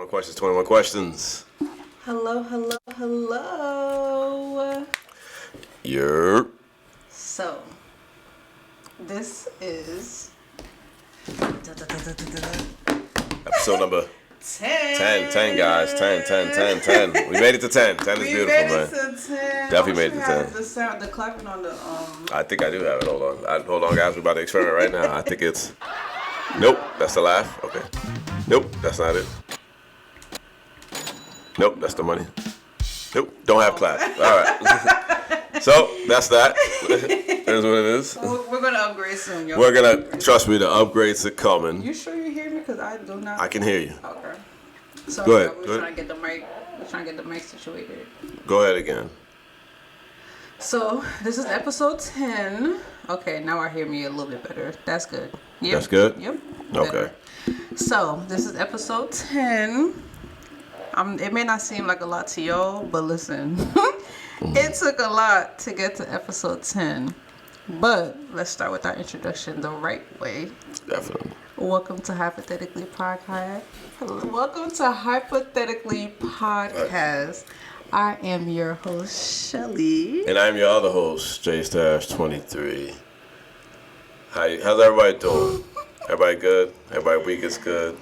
21 questions, 21 questions. Hello, hello, hello. Yerp. So, this is Episode number 10. 10, guys. 10. We made it to 10. 10 is beautiful, man. We made it to 10. Definitely made it to 10. The sound, the clapping on the I think I do have it. Hold on, guys. We're about to experiment right now. I think it's... Nope, that's the laugh. Okay. Nope, that's not it. Nope, that's the money. Nope, don't have clap. All right. So, that's that. That's what it is. We're going to upgrade soon, yo. We're going to, trust me, the upgrades are coming. You sure you hear me? Because I do not. I can hear you. Okay. So, Go ahead. We're trying to get the mic situated. Go ahead again. So, this is episode 10. Okay, now I hear me a little bit better. That's good. Yep. That's good? Yep. Okay. Better. So, this is episode 10. It may not seem like a lot to y'all, but listen. It took a lot to get to episode 10. But let's start with our introduction the right way. Definitely. Welcome to Hypothetically Podcast. Welcome to Hypothetically Podcast. I am your host, Shelly. And I'm your other host, J-23. How's everybody doing? Everybody good? Everybody week is good?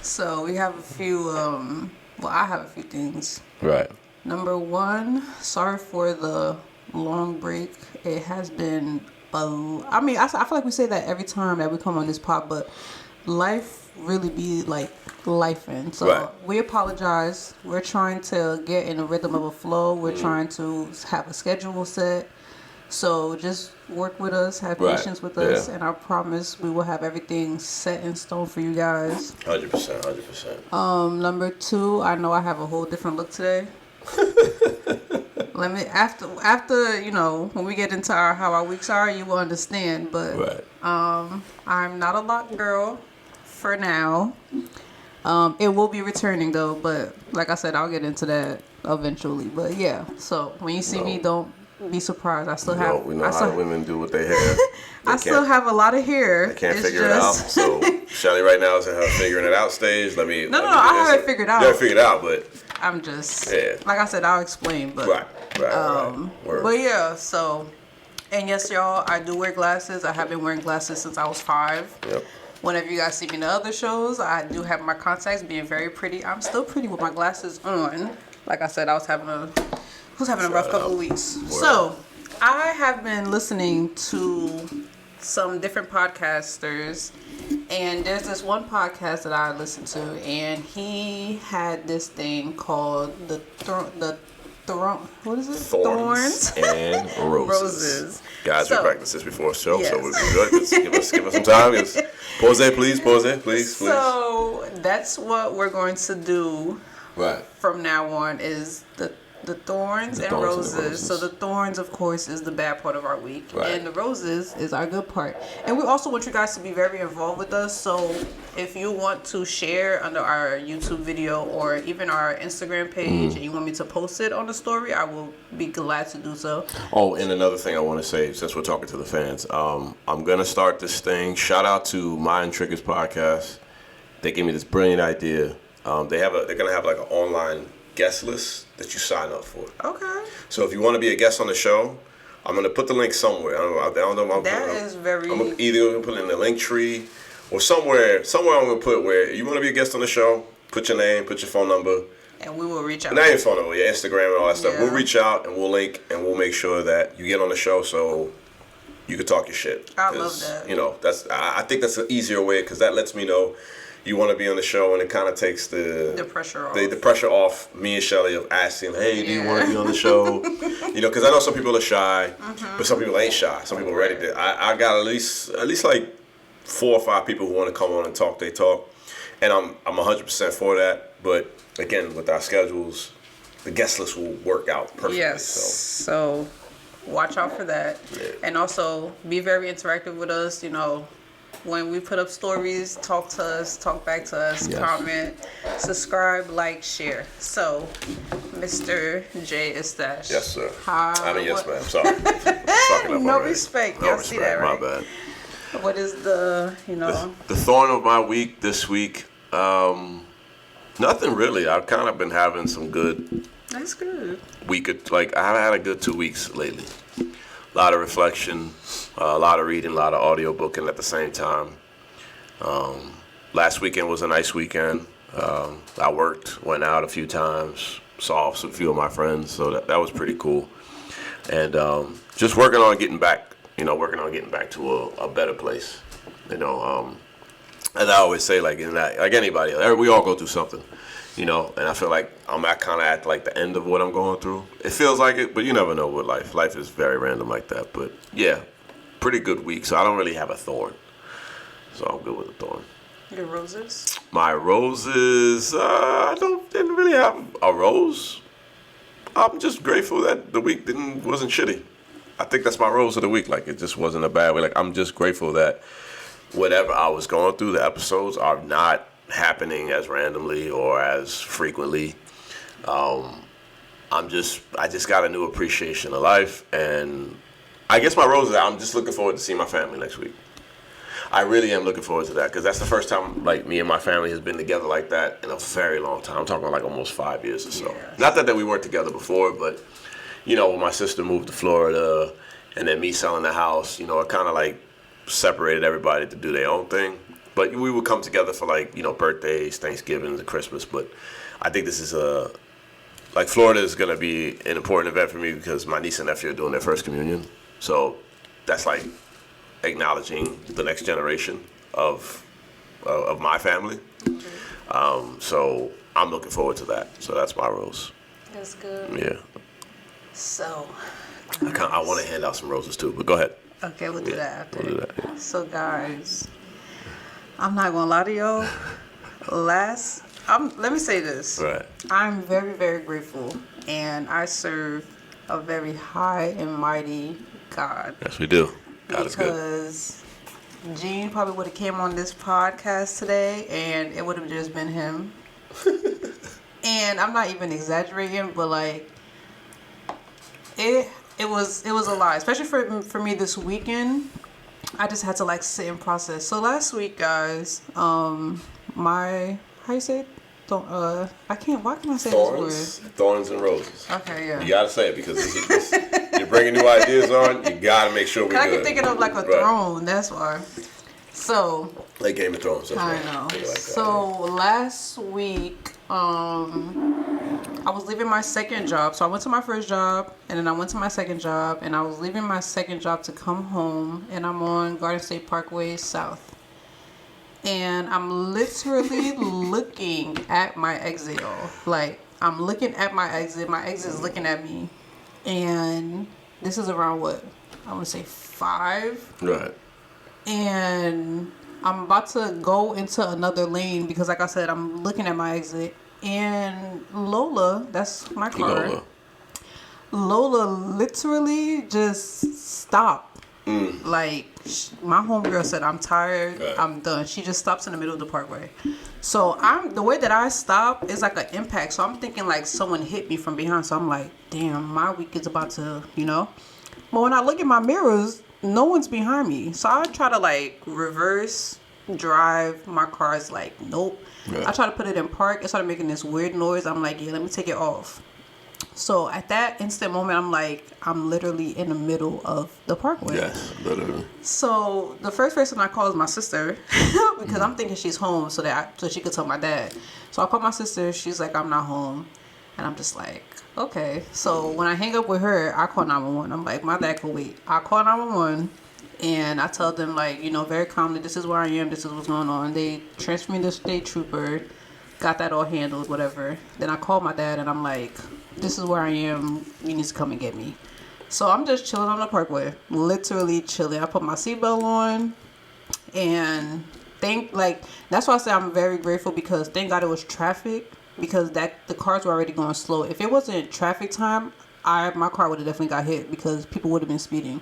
So we have a few, I have a few things. Right. Number one, sorry for the long break. It has been I feel like we say that every time that we come on this pod, but life really be like lifing. So right. We apologize. We're trying to get in the rhythm of a flow. We're trying to have a schedule set. So just work with us, have patience with us, and I promise we will have everything set in stone for you guys. 100%. Number two, I know I have a whole different look today. Let me after when we get into how our weeks are, you will understand. But right. I'm not a lock girl for now. It will be returning though, but like I said, I'll get into that eventually. But yeah, so when you see me, don't be surprised. I still have. We know how the women do with their hair. I still have a lot of hair. They can't figure it out. So Shelly right now is in her figuring it out stage. No, I have it figured out. You have it figured out, but I'm just like I said, I'll explain. But right. But yeah, so and yes, y'all, I do wear glasses. I have been wearing glasses since I was 5. Yep. Whenever you guys see me in the other shows, I do have my contacts, being very pretty. I'm still pretty with my glasses on. Like I said, I was having a rough couple of weeks. Word. So I have been listening to some different podcasters, and there's this one podcast that I listened to, and he had this thing called the what is it? Thorns and Roses. Guys, we practiced this before the show, yes. So we'll be good. Just give us some time. Pause, please. So that's what we're going to do. Right. From now on is the thorns and roses. So the thorns, of course, is the bad part of our week, right. And the roses is our good part. And we also want you guys to be very involved with us. So if you want to share under our YouTube video or even our Instagram page, and you want me to post it on the story, I will be glad to do so. Oh, and another thing I want to say, since we're talking to the fans, I'm gonna start this thing. Shout out to Mind Triggers Podcast. They gave me this brilliant idea. They're gonna have like an online guest list that you sign up for. Okay. So if you want to be a guest on the show, I'm gonna put the link somewhere. I don't know. I'm either gonna put it in the link tree or somewhere. I'm gonna put where you want to be a guest on the show. Put your name, put your phone number, and we will reach out. Not your phone number, your Instagram and all that stuff. We'll reach out and we'll link and we'll make sure that you get on the show so you can talk your shit. I love that. I think that's an easier way because that lets me know you want to be on the show, and it kind of takes the pressure off. The pressure off me and Shelly of asking, hey, do you want to be on the show? Because I know some people are shy, but some people ain't shy. Some people are ready to. I got at least like 4 or 5 people who want to come on and talk. They talk, and I'm 100% for that. But again, with our schedules, the guest list will work out perfectly. Yes. So watch out for that, and also be very interactive with us. When we put up stories, talk to us, talk back to us, comment, subscribe, like, share. So, Mr. J Estash. Yes, sir. Yes, ma'am. Sorry. No respect. Y'all see that, right? My bad. What is the thorn of my week this week? Nothing really. I've kind of been having some good. That's good. I've had a good 2 weeks lately. A lot of reflection, a lot of reading, a lot of audio booking at the same time. Last weekend was a nice weekend. I worked, went out a few times, saw a few of my friends, so that was pretty cool. And just working on getting back to a better place. As I always say, like anybody, we all go through something, and I feel like I'm kind of at like the end of what I'm going through. It feels like it, but you never know with life. Life is very random like that. But yeah, pretty good week. So I don't really have a thorn. So I'm good with a thorn. Your roses? My roses, didn't really have a rose. I'm just grateful that the week wasn't shitty. I think that's my rose of the week. Like, it just wasn't a bad way. Like, I'm just grateful that whatever I was going through, the episodes are not happening as randomly or as frequently. I just got a new appreciation of life, and I guess my rose is I'm just looking forward to seeing my family next week. I really am looking forward to that because that's the first time like me and my family has been together like that in a very long time. I'm talking about like almost 5 years or so. Yes. Not that we weren't together before, but when my sister moved to Florida and then me selling the house, it kind of like separated everybody to do their own thing. But we would come together for like birthdays, Thanksgivings, and Christmas. But I think this is Florida is gonna be an important event for me because my niece and nephew are doing their first communion. So that's like acknowledging the next generation of my family. So I'm looking forward to that. So that's my rose. That's good. Yeah. So I want to hand out some roses too, but go ahead. Okay, we'll do that after. We'll do that. Yeah. So guys, I'm not gonna lie to y'all. Let me say this. Right. I'm very, very grateful, and I serve a very high and mighty God. Yes, we do. God is good. Because Gene probably would have came on this podcast today, and it would have just been him. And I'm not even exaggerating, but like it was a lot, especially for me this weekend. I just had to like sit and process. So last week, guys, how you say it? Why can I say this word? Thorns and roses. Okay, yeah. You gotta say it because you're bringing new ideas on. You gotta make sure we're good. I keep thinking of like a throne. That's why. So. Like Game of Thrones. That's I right. know. Like so last week, I was leaving my second job. So I went to my first job, and then I went to my second job, and I was leaving my second job to come home, and I'm on Garden State Parkway South. And I'm literally looking at my exit, y'all. Like, I'm looking at my exit. My exit is looking at me. And this is around what? I want to say 5. Right. And I'm about to go into another lane because, like I said, I'm looking at my exit. And Lola, that's my car. Lola literally just stopped. Like, my homegirl said, I'm tired, I'm done. She just stops in the middle of the parkway. So the way that I stop is like an impact. So I'm thinking like someone hit me from behind. So I'm like, damn, my week is about to, But when I look at my mirrors, no one's behind me. So I try to like reverse drive. My car is like, nope. Right. I try to put it in park. It started making this weird noise. I'm like, yeah, let me take it off. So at that instant moment, I'm like, I'm literally in the middle of the parkway. Yes, literally. So the first person I call is my sister because I'm thinking she's home so she could tell my dad. So I call my sister. She's like, I'm not home. And I'm just like, okay. So when I hang up with her, I call 911. I'm like, my dad can wait. I call 911 and I tell them like, very calmly, this is where I am. This is what's going on. They transfer me to the state trooper. Got that all handled, whatever. Then I call my dad and I'm like, this is where I am. You need to come and get me. So I'm just chilling on the parkway, literally chilling. I put my seatbelt on, and that's why I say I'm very grateful because thank God it was traffic because the cars were already going slow. If it wasn't traffic time, my car would have definitely got hit because people would have been speeding.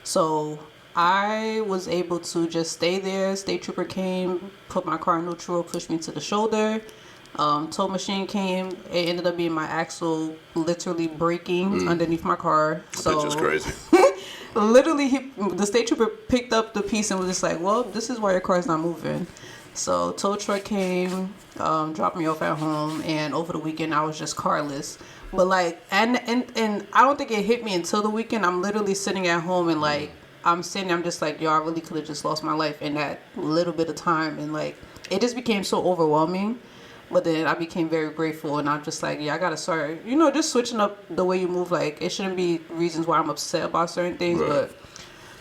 So I was able to just stay there. State trooper came, put my car in neutral, pushed me to the shoulder. Tow machine came. It ended up being my axle literally breaking underneath my car. So that's just crazy. Literally, the state trooper picked up the piece and was just like, well, this is why your car's not moving. So tow truck came, dropped me off at home, and over the weekend I was just carless. But like, and I don't think it hit me until the weekend. I'm literally sitting at home and like, I'm just like, yo, I really could have just lost my life in that little bit of time. And like, it just became so overwhelming. But then I became very grateful, and I'm just like, yeah, I gotta start, just switching up the way you move. Like, it shouldn't be reasons why I'm upset about certain things, right. But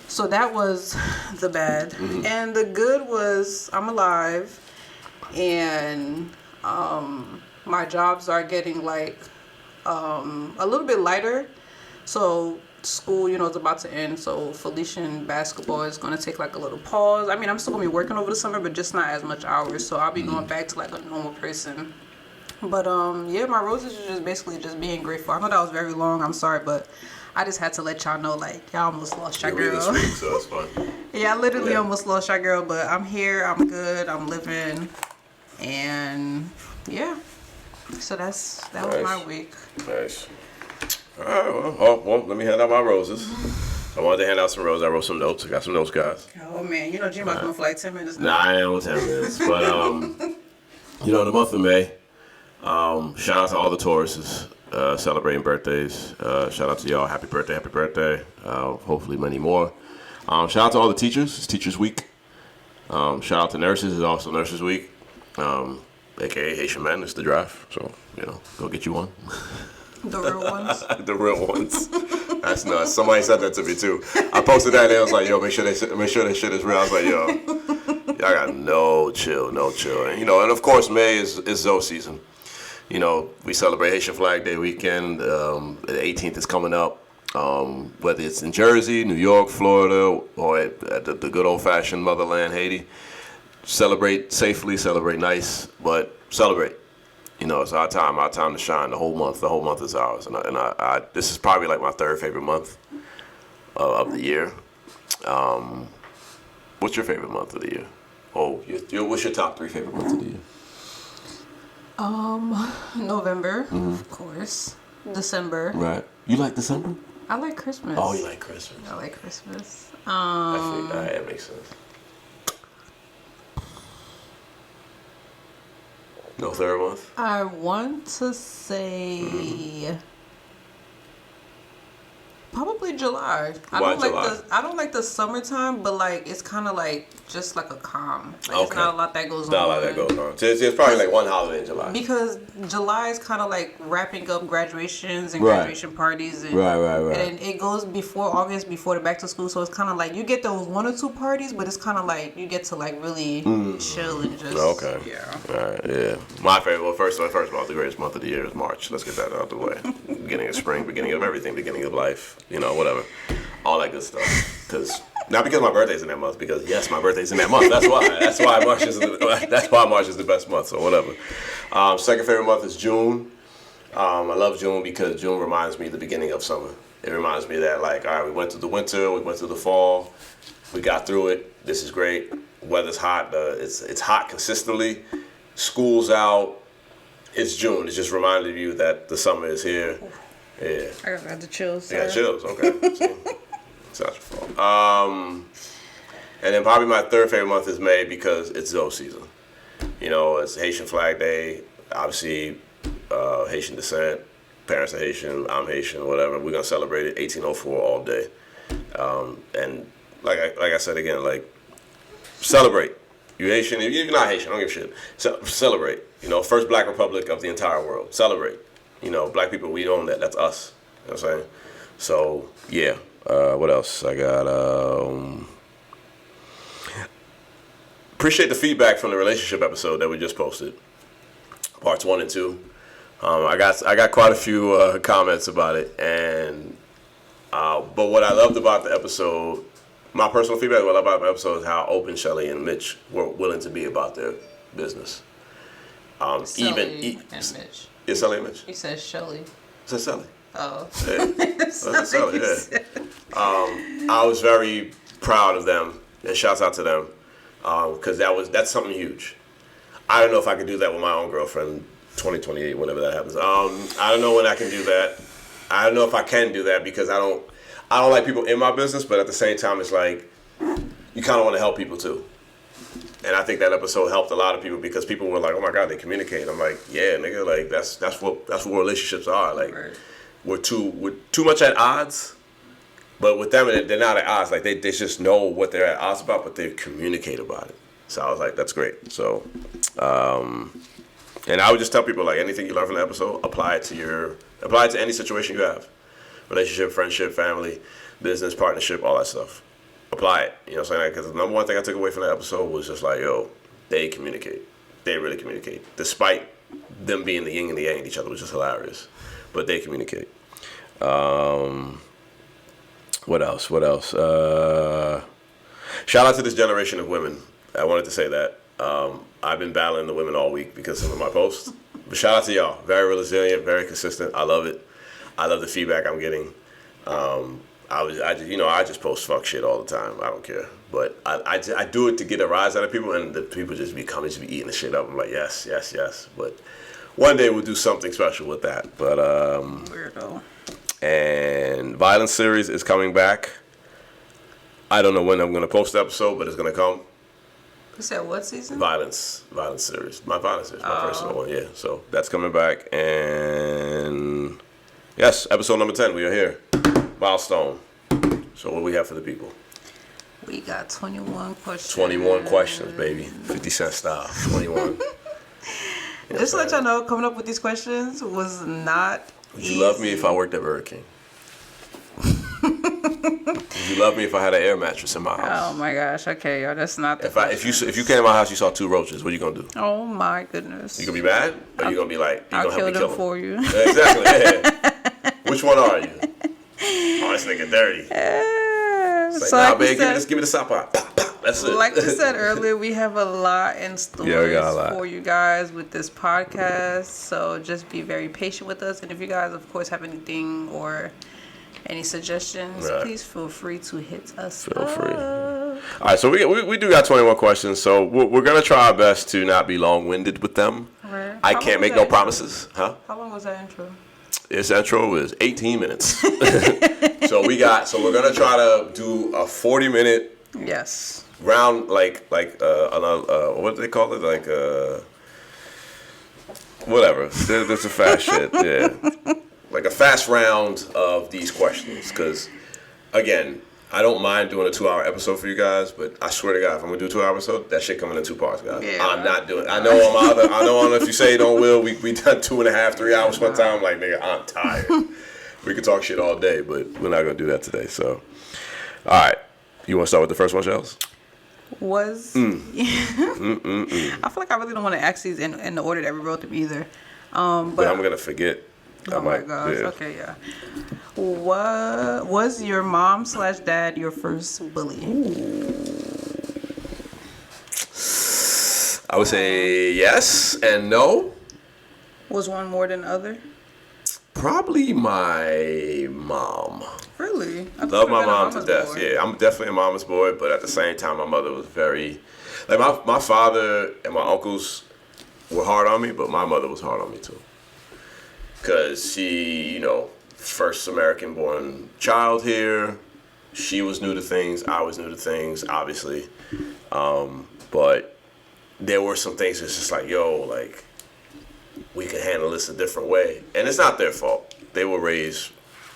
so that was the bad. And the good was I'm alive, and my jobs are getting like a little bit lighter. So school, is about to end. So Felician basketball is going to take like a little pause. I mean, I'm still going to be working over the summer, but just not as much hours. So I'll be going back to like a normal person. But yeah, my roses are just basically just being grateful. I know that was very long. I'm sorry, but I just had to let y'all know, like, y'all almost lost your girl. This week, so it's fun. Yeah, I literally almost lost your girl, but I'm here. I'm good. I'm living. And yeah. So that was my week. Nice. All right, well, let me hand out my roses. I wanted to hand out some roses. I wrote some notes. I got some notes, guys. Oh, man. Jim about to come for like 10 minutes now. Nah, I ain't on 10 minutes. But, the month of May, shout out to all the Tauruses celebrating birthdays. Shout out to y'all. Happy birthday, happy birthday. Hopefully many more. Shout out to all the teachers. It's Teachers Week. Shout out to nurses. It's also Nurses Week. AKA Haitian Men. It's the draft. So, go get you one. The real ones? The real ones. That's nuts. Somebody said that to me too. I posted that and I was like, yo, make sure that shit is real. I was like, yo, y'all got no chill. And, and of course, May is Zoe season. We celebrate Haitian Flag Day weekend. The 18th is coming up. Whether it's in Jersey, New York, Florida, or at the good old-fashioned motherland, Haiti. Celebrate safely, celebrate nice, but celebrate. It's our time to shine. The whole month is ours, and I this is probably like my third favorite month of the year. What's your favorite month of the year? What's your top 3 favorite months of the year? November, of course. December. Right. You like December? I like Christmas. Oh, you like Christmas. I like Christmas. I think that makes sense. No third month? I want to say probably July. Why July? I don't like the summertime, but like it's kind of like just like a calm. Like, Okay. It's not a lot that goes on. Not a lot that goes on. So it's probably like one holiday in July. Because July is kind of like wrapping up graduations and Right. graduation parties. And, Right. And it goes before August, before the back to school. So it's kind of like you get those 1 or 2 parties, but it's kind of like you get to like really chill and just. Okay. Yeah. All right. Yeah. My favorite. Well, first of all, the greatest month of the year is March. Let's get that out of the way. Beginning of spring, beginning of everything, beginning of life. Whatever, all that good stuff. Not because my birthday's in that month. Because yes, my birthday's in that month. That's why. That's why March is the best month. So whatever. Second favorite month is June. I love June because June reminds me of the beginning of summer. It reminds me that all right, we went through the winter, we went through the fall, we got through it. This is great. Weather's hot. It's hot consistently. School's out. It's June. It just reminded you that the summer is here. Yeah. I got the chills. You got chills. Okay. See? It's not your fault. And then probably my third favorite month is May because it's Zoe season. It's Haitian Flag Day. Obviously, Haitian descent. Parents are Haitian. I'm Haitian. Whatever. We're gonna celebrate it 1804 all day. And like I said again, like celebrate. You Haitian? You're not Haitian. I don't give a shit. Celebrate. First Black Republic of the entire world. Celebrate. Black people, we own that. That's us. You know what I'm saying? So, yeah. What else? I got, appreciate the feedback from the relationship episode that we just posted. Parts 1 and 2. I got quite a few comments about it. And, but what I loved about the episode, my personal feedback, what I loved about the episode is how open Shelly and Mitch were willing to be about their business. Shelly and Mitch. Yeah, Shelly and Mitch. He says Shelly. It says Shelly. Oh. Yeah. That's Shelly, yeah. I was very proud of them, and shouts out to them, because that's something huge. I don't know if I can do that with my own girlfriend, 2028, whenever that happens. I don't know when I can do that. I don't know if I can do that because I don't like people in my business, but at the same time, it's like you kind of want to help people too. And I think that episode helped a lot of people because people were like, "Oh my God, they communicate." I'm like, "Yeah, nigga, like that's what relationships are. Like, we're too much at odds, but with them, they're not at odds. Like they just know what they're at odds about, but they communicate about it." So I was like, "That's great." So, and I would just tell people like anything you learn from the episode, apply it to any situation you have, relationship, friendship, family, business, partnership, all that stuff. Apply it. You know what I'm saying? Because the number one thing I took away from that episode was just like, yo, they communicate. They really communicate. Despite them being the yin and the yang of each other, which is hilarious. But they communicate. What else? Shout out to this generation of women. I wanted to say that. I've been battling the women all week because of my posts. But shout out to y'all. Very resilient, very consistent. I love it. I love the feedback I'm getting. I just post fuck shit all the time. I don't care, but I do it to get a rise out of people, and the people just be eating the shit up. I'm like, yes. But one day we'll do something special with that. But weirdo. And Violence series is coming back. I don't know when I'm gonna post the episode, but it's gonna come. You said what season? Violence series. My Violence series, my personal one. Yeah, so that's coming back, and yes, episode number 10. We are here. Milestone. So what do we have for the people? We got 21 questions. 21 questions, baby. 50 Cent style. 21. Just to let y'all know, coming up with these questions was not Would you love me if I worked at Burger King? Would you love me if I had an air mattress in my house? Oh my gosh. Okay, yo, that's not the If you came to my house, you saw 2 roaches, what are you gonna do? Oh my goodness. You gonna be mad? Or you gonna be like, you I'll gonna help me kill kill them them? for you. Exactly, yeah. Which one are you? Oh, this nigga dirty. It's like, nah, babe, give me the sock pot. That's it. Like we said earlier, we have a lot in store for you guys with this podcast. So just be very patient with us. And if you guys, of course, have anything or any suggestions, please feel free to hit us up. Free. All right, so we do got 21 questions. So we're going to try our best to not be long-winded with them. Right. I can't make no promises. Huh? How long was that intro? This intro was 18 minutes. So we're gonna try to do a 40-minute round, like what do they call it? Like whatever. There's a fast shit, yeah. Like a fast round of these questions, because again, I don't mind doing a 2-hour episode for you guys, but I swear to God, if I'm gonna do a 2-hour episode, that shit coming in 2 parts, guys. Yeah. I'm not doing it. I know if you say don't will, we done 2.5, 3 hours one time. I'm like, nigga, I'm tired. We could talk shit all day, but we're not gonna do that today. So, all right, you want to start with the first one, Shells? I feel like I really don't want to ask these in the order that we wrote them either. But I'm gonna forget. Oh my gosh. Yeah. Okay, yeah. What was your mom/dad your first bully? I would say yes and no. Was one more than the other? Probably my mom. Really? I love my mom to death. Boy. Yeah, I'm definitely a mama's boy, but at the same time, my mother was very, like my father and my uncles were hard on me, but my mother was hard on me too. Because she, first American-born child here. She was new to things. I was new to things, obviously. But there were some things that's just like, we can handle this a different way. And it's not their fault. They were raised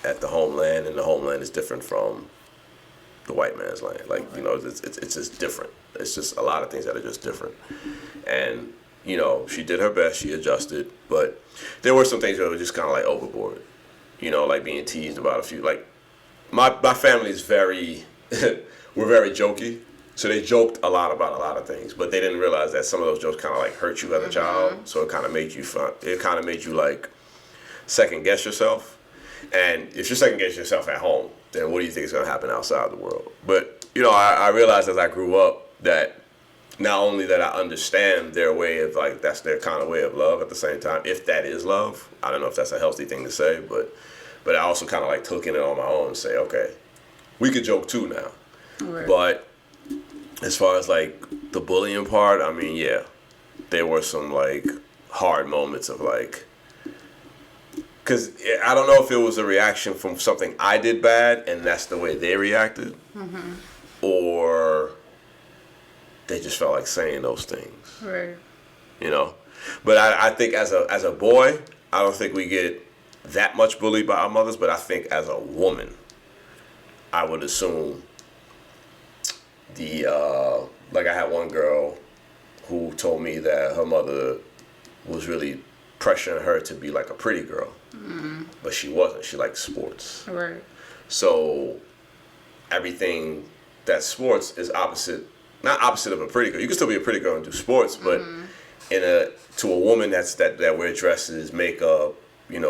at the homeland, and the homeland is different from the white man's land. It's just different. It's just a lot of things that are just different. And she did her best. She adjusted, but there were some things that were just kind of like overboard. Like being teased about a few. Like my family is we're very jokey, so they joked a lot about a lot of things, but they didn't realize that some of those jokes kind of like hurt you as a child. So it kind of made you fun. It kind of made you like second guess yourself. And if you're second guessing yourself at home, then what do you think is going to happen outside the world? But I realized as I grew up that. Not only that I understand their way of that's their kind of way of love at the same time, if that is love. I don't know if that's a healthy thing to say, but I also kind of took in it on my own and say, okay, we could joke too now. Right. But as far as the bullying part, I mean, yeah, there were some hard moments of because I don't know if it was a reaction from something I did bad and that's the way they reacted, or they just felt like saying those things. Right. You know? But I think as a boy, I don't think we get that much bullied by our mothers, but I think as a woman, I would assume like I had one girl who told me that her mother was really pressuring her to be like a pretty girl. But she wasn't. She liked sports. Right. So everything that sports is not opposite of a pretty girl. You can still be a pretty girl and do sports, but to a woman that wear dresses, makeup,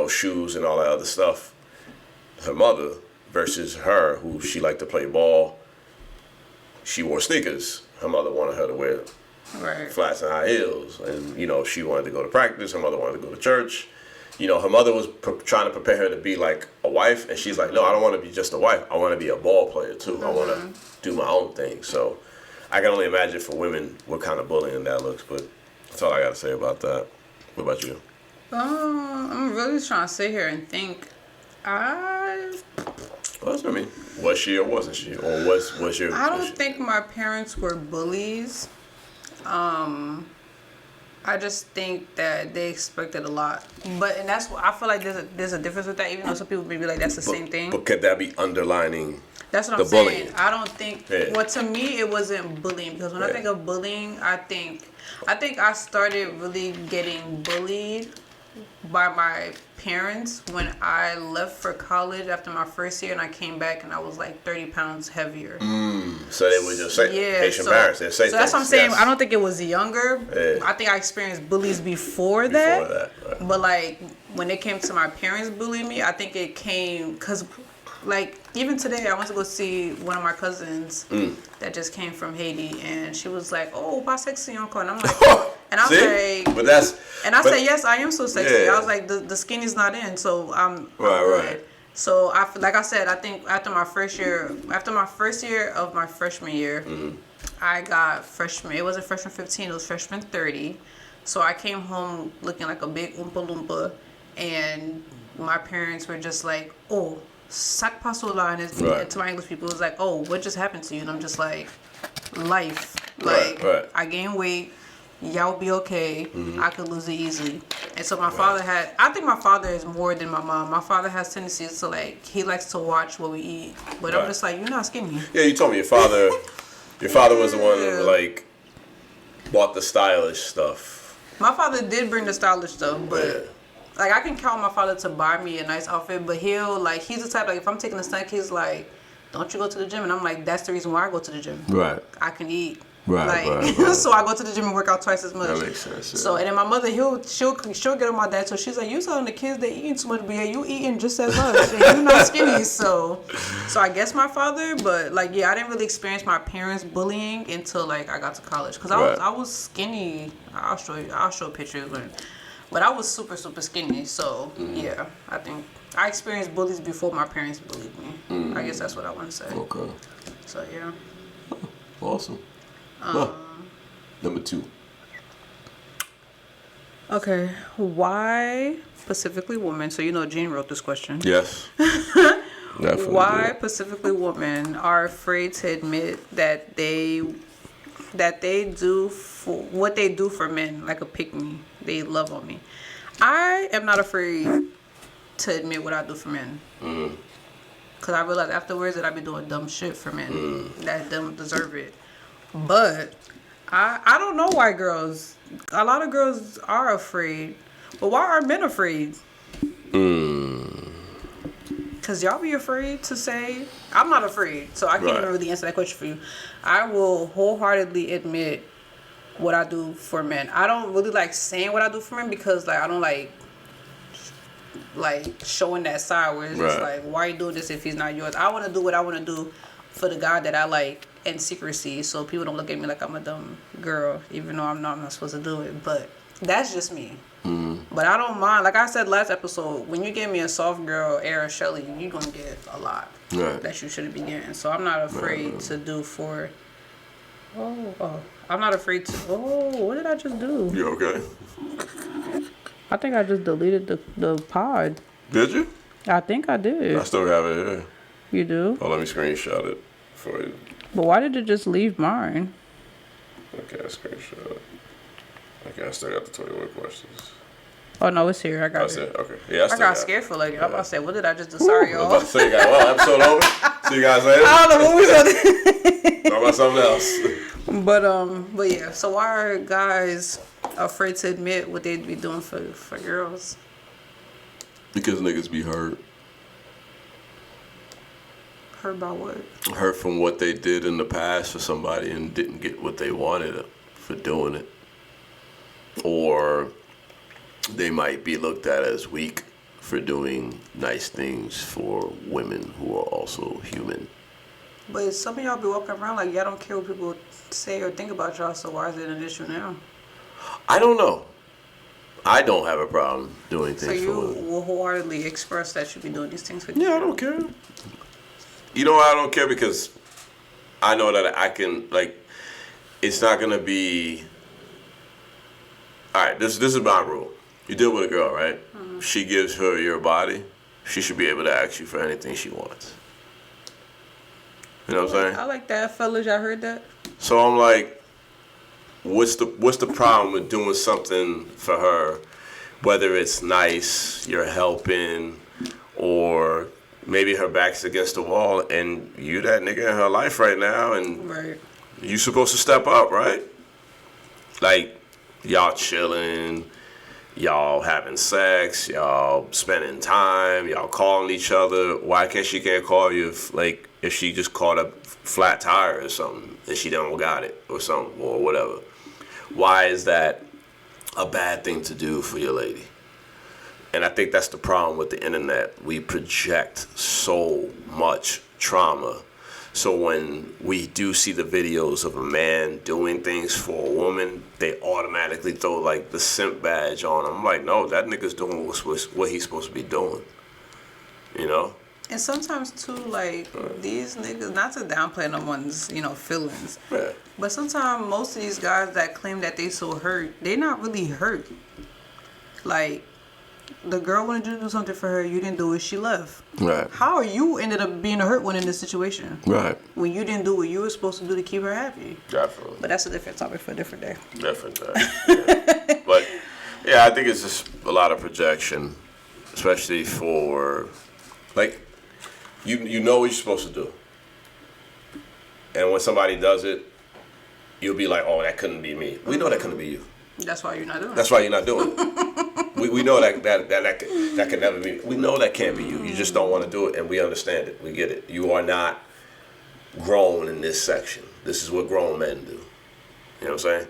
shoes and all that other stuff, her mother versus her, who she liked to play ball, she wore sneakers. Her mother wanted her to wear flats and high heels, and she wanted to go to practice. Her mother wanted to go to church. Her mother was trying to prepare her to be like a wife, and she's like, no, I don't want to be just a wife. I want to be a ball player too. I want to do my own thing. So I can only imagine for women what kind of bullying that looks, but that's all I got to say about that. What about you? I'm really trying to sit here and think. Was she or wasn't she? Or was your... I don't think my parents were bullies. I just think that they expected a lot. And that's what I feel like there's a difference with that, even though some people may be like, that's the same thing. But could that be underlining That's what I'm saying. I don't think... Yeah. Well, to me, it wasn't bullying. Because when I think of bullying, I think I started really getting bullied by my parents when I left for college after my first year, and I came back and I was like 30 pounds heavier. So they would just say, Haitian parents, they say so that's what I'm saying. Yes. I don't think it was younger. Yeah. I think I experienced bullies before that. Right. But like when it came to my parents bullying me, I think it came because like even today I went to go see one of my cousins that just came from Haiti, and she was like, "Oh, pas sexy encore," and I'm like. And I was like, I said, yes, I am so sexy. Yeah. I was like, the skinny's not in, so I'm right. So like I said, I think after my first year of my freshman year, I got freshman. It wasn't freshman 15, it was freshman 30. So I came home looking like a big Oompa Loompa, and my parents were just like, "Oh, sac pasola," and to my English people, it was like, "Oh, what just happened to you?" And I'm just like, life. Like I gained weight. Y'all be okay. I could lose it easily. And so my father I think my father is more than my mom. My father has tendencies to he likes to watch what we eat. But I'm just like, you're not skinny. Yeah, you told me your father was the one who bought the stylish stuff. My father did bring the stylish stuff, but I can count my father to buy me a nice outfit, but he's the type, if I'm taking a snack, he's like, don't you go to the gym? And I'm like, that's the reason why I go to the gym. Right. I can eat. Right. So I go to the gym and work out twice as much. That makes sense. Yeah. So and then my mother, she'll get on my dad. So she's like, you telling the kids they eating too much, but you eating just as much, and you're not skinny. So I guess my father, but I didn't really experience my parents bullying until I got to college, because I was skinny. I'll show pictures, but I was super super skinny. So yeah, I think I experienced bullies before my parents bullied me. I guess that's what I want to say. Okay. So yeah. Awesome. Number 2. Okay, why specifically women? So Gene wrote this question. Yes. Definitely. Why specifically women are afraid to admit that they do for what they do for men, like a pick me. They love on me. I am not afraid to admit what I do for men. Cause I realize afterwards that I be doing dumb shit for men that don't deserve it. But I don't know why a lot of girls are afraid. But why are men afraid? Because y'all be afraid to say, I'm not afraid. So I can't even really answer that question for you. I will wholeheartedly admit what I do for men. I don't really like saying what I do for men because I don't like showing that side where it's just like, why are you doing this if he's not yours? I want to do what I want to do for the guy that I like in secrecy, so people don't look at me like I'm a dumb girl, even though I'm not supposed to do it. But that's just me. But I don't mind. Like I said last episode, when you give me a soft girl, Era Shelley, you're going to get a lot that you shouldn't be getting. So I'm not afraid to do for... Oh, I'm not afraid to... Oh, what did I just do? You okay? I think I just deleted the pod. Did you? I think I did. I still have it here. You do? Oh, let me screenshot it for you. But why did it just leave mine? Okay, screenshot. Okay, I still got the 21 questions. Oh no, it's here. I got it. Okay. Yeah, I got scared for like I'm about to say, what did I just do? Sorry, y'all. I was about to say, well, episode over. See you guys later. I don't know what we gonna Talk about something else. But yeah. So why are guys afraid to admit what they'd be doing for girls? Because niggas be hurt. Hurt by what? Hurt from what they did in the past for somebody and didn't get what they wanted for doing it. Or they might be looked at as weak for doing nice things for women who are also human. But some of y'all be walking around like y'all don't care what people say or think about y'all, so why is it an issue now? I don't know. I don't have a problem doing things for women. So you will wholeheartedly express that you be doing these things for Yeah, I don't care. You know why I don't care? Because I know that I can, like, it's not going to be... All right, this is my rule. You deal with a girl, right? Mm-hmm. She gives her your body. She should be able to ask you for anything she wants. You know what I'm saying? I like that, fellas. Y'all heard that? So I'm like, what's the problem with doing something for her? Whether it's nice, you're helping, or maybe her back's against the wall, and you that nigga in her life right now, and right. You supposed to step up, right? Like, y'all chilling, y'all having sex, y'all spending time, y'all calling each other. Why can't she call you if she just caught a flat tire or something and she don't got it or something or whatever? Why is that a bad thing to do for your lady? And I think that's the problem with the internet. We project so much trauma. So when we do see the videos of a man doing things for a woman, they automatically throw like the simp badge on him. I'm like, no, that nigga's doing what he's supposed to be doing. You know? And sometimes too, like these niggas, not to downplay no one's, feelings. Yeah. But sometimes most of these guys that claim that they so hurt, they not really hurt. Like, the girl wanted you to do something for her, you didn't do it, she left. Right. How are you ended up being a hurt one in this situation? Right. When you didn't do what you were supposed to do to keep her happy. Definitely. But that's a different topic for a different day. Different day. Yeah. But yeah, I think it's just a lot of projection, especially for like you know what you're supposed to do. And when somebody does it, you'll be like, oh, that couldn't be me. We know that couldn't be you. That's why you're not doing it. That's why you're not doing it. We know that can never be. We know that can't be you. You just don't want to do it, and we understand it. We get it. You are not grown in this section. This is what grown men do. You know what I'm saying?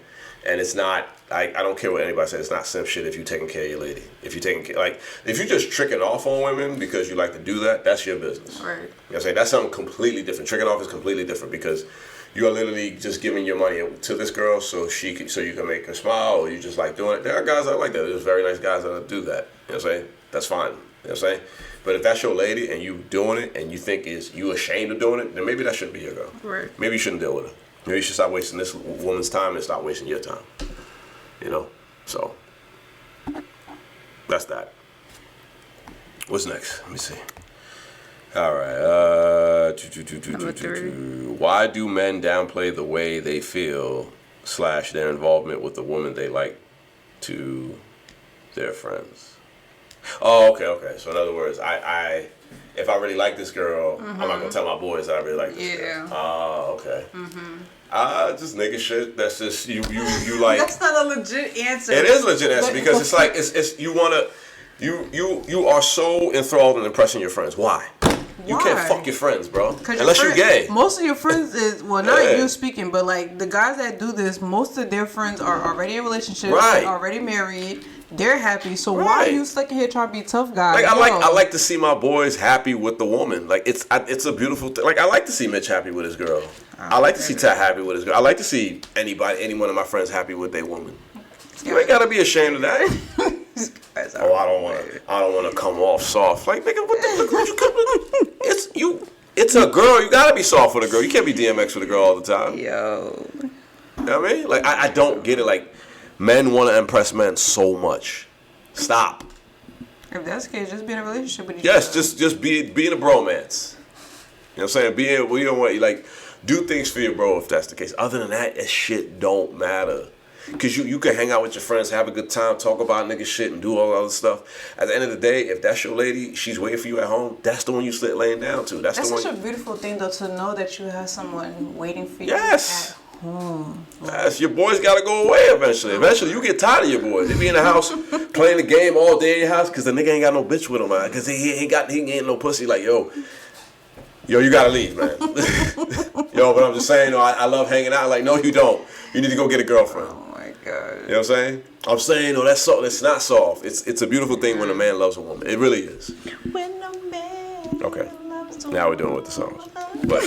And it's not. I don't care what anybody says. It's not simp shit if you're taking care of your lady. If you're taking care, if you're just tricking off on women because you like to do that, that's your business. Right. You know what I'm saying? That's something completely different. Tricking off is completely different because you are literally just giving your money to this girl so you can make her smile, or you just like doing it. There are guys that like that. There's very nice guys that do that. You know what I'm saying? That's fine. You know what I'm saying? But if that's your lady and you doing it and you think you ashamed of doing it, then maybe that shouldn't be your girl. Right. Maybe you shouldn't deal with her. Maybe you should stop wasting this woman's time and stop wasting your time. You know? So, that's that. What's next? Let me see. All right. Number 3. Why do men downplay the way they feel / their involvement with the woman they like to their friends? Oh, okay. So in other words, if I really like this girl, I'm not gonna tell my boys that I really like this girl. Oh, okay. Just nigga shit. That's just you like. That's not a legit answer. It is a legit answer because it's like it's you wanna you are so enthralled in impressing your friends. Why? You can't fuck your friends, bro. Unless you're gay. Most of your friends is, well, not you speaking, but like the guys that do this, most of their friends are already in relationships, already married. They're happy. So why are you stuck in here trying to be tough guy? Like I like to see my boys happy with the woman. Like it's a beautiful thing. Like I like to see Mitch happy with his girl. I like to see Tat happy with his girl. I like to see any one of my friends happy with their woman. You ain't gotta be ashamed of that. Oh, I don't want to come off soft. Like, nigga, what the fuck? It's a girl. You gotta be soft with a girl. You can't be DMX with a girl all the time. Yo. You know what I mean? Like, I don't get it. Like, men want to impress men so much. Stop. If that's the case, just be in a relationship with each other. Yes, other. just be in a bromance. You know what I'm saying? We don't want, like, Do things for your bro if that's the case. Other than that shit don't matter. Because you can hang out with your friends, have a good time, talk about nigga shit, and do all the other stuff. At the end of the day, if that's your lady, she's waiting for you at home, that's the one you sit laying down to. That's the one. Such a beautiful thing, though, to know that you have someone waiting for you yes. at home. Yes, your boys got to go away eventually. Eventually, you get tired of your boys. They be in the house playing the game all day in your house because the nigga ain't got no bitch with him, man. Because he ain't no pussy. Like, yo, you got to leave, man. Yo, but I'm just saying, I love hanging out. Like, no, you don't. You need to go get a girlfriend. God. You know what I'm saying? I'm saying, that's soft. It's not soft. It's a beautiful thing when a man loves a woman. It really is. When a man okay. Now we're doing with the songs. But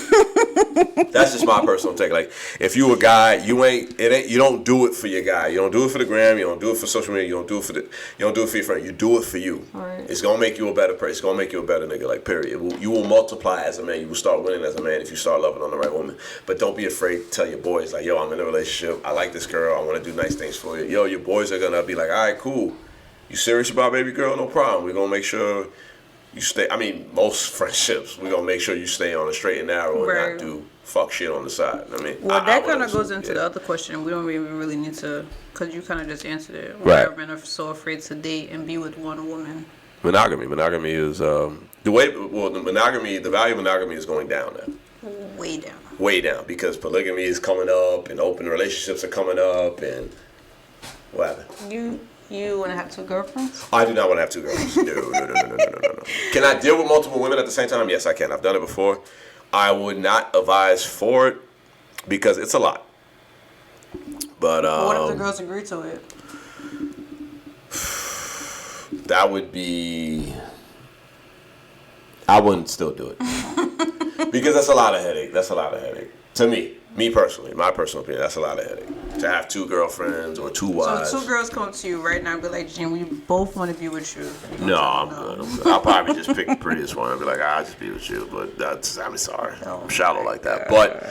that's just my personal take. Like, if you a guy, you don't do it for your guy. You don't do it for the gram. You don't do it for social media. You don't do it for your friend. You do it for you. Right. It's gonna make you a better person. It's gonna make you a better nigga. Like, period. You will multiply as a man. You will start winning as a man if you start loving on the right woman. But don't be afraid to tell your boys, like, yo, I'm in a relationship. I like this girl. I want to do nice things for you. Yo, your boys are gonna be like, all right, cool. You serious about baby girl? No problem. We're gonna make sure you stay. I mean, most friendships, we're gonna make sure you stay on a straight and narrow and not do fuck shit on the side. I mean, well, that kind of goes into the other question. We don't even really need to, because you kind of just answered it. Why are men so afraid to date and be with one woman? Monogamy is the value of monogamy is going down now. Way down, because polygamy is coming up and open relationships are coming up and what happened? You want to have 2 girlfriends? I do not want to have 2 girlfriends. No. Can I deal with multiple women at the same time? Yes, I can. I've done it before. I would not advise for it because it's a lot. But what if the girls agree to it? That would be. I wouldn't still do it because that's a lot of headache. To me personally, my personal opinion. That's a lot of headache to have 2 girlfriends or 2 wives. So 2 girls come to you right now and be like, Jim, we both want to be with you. No, I'm good. I'll probably just pick the prettiest one and be like, I'll just be with you. But I'm sorry. I'm shallow like that. But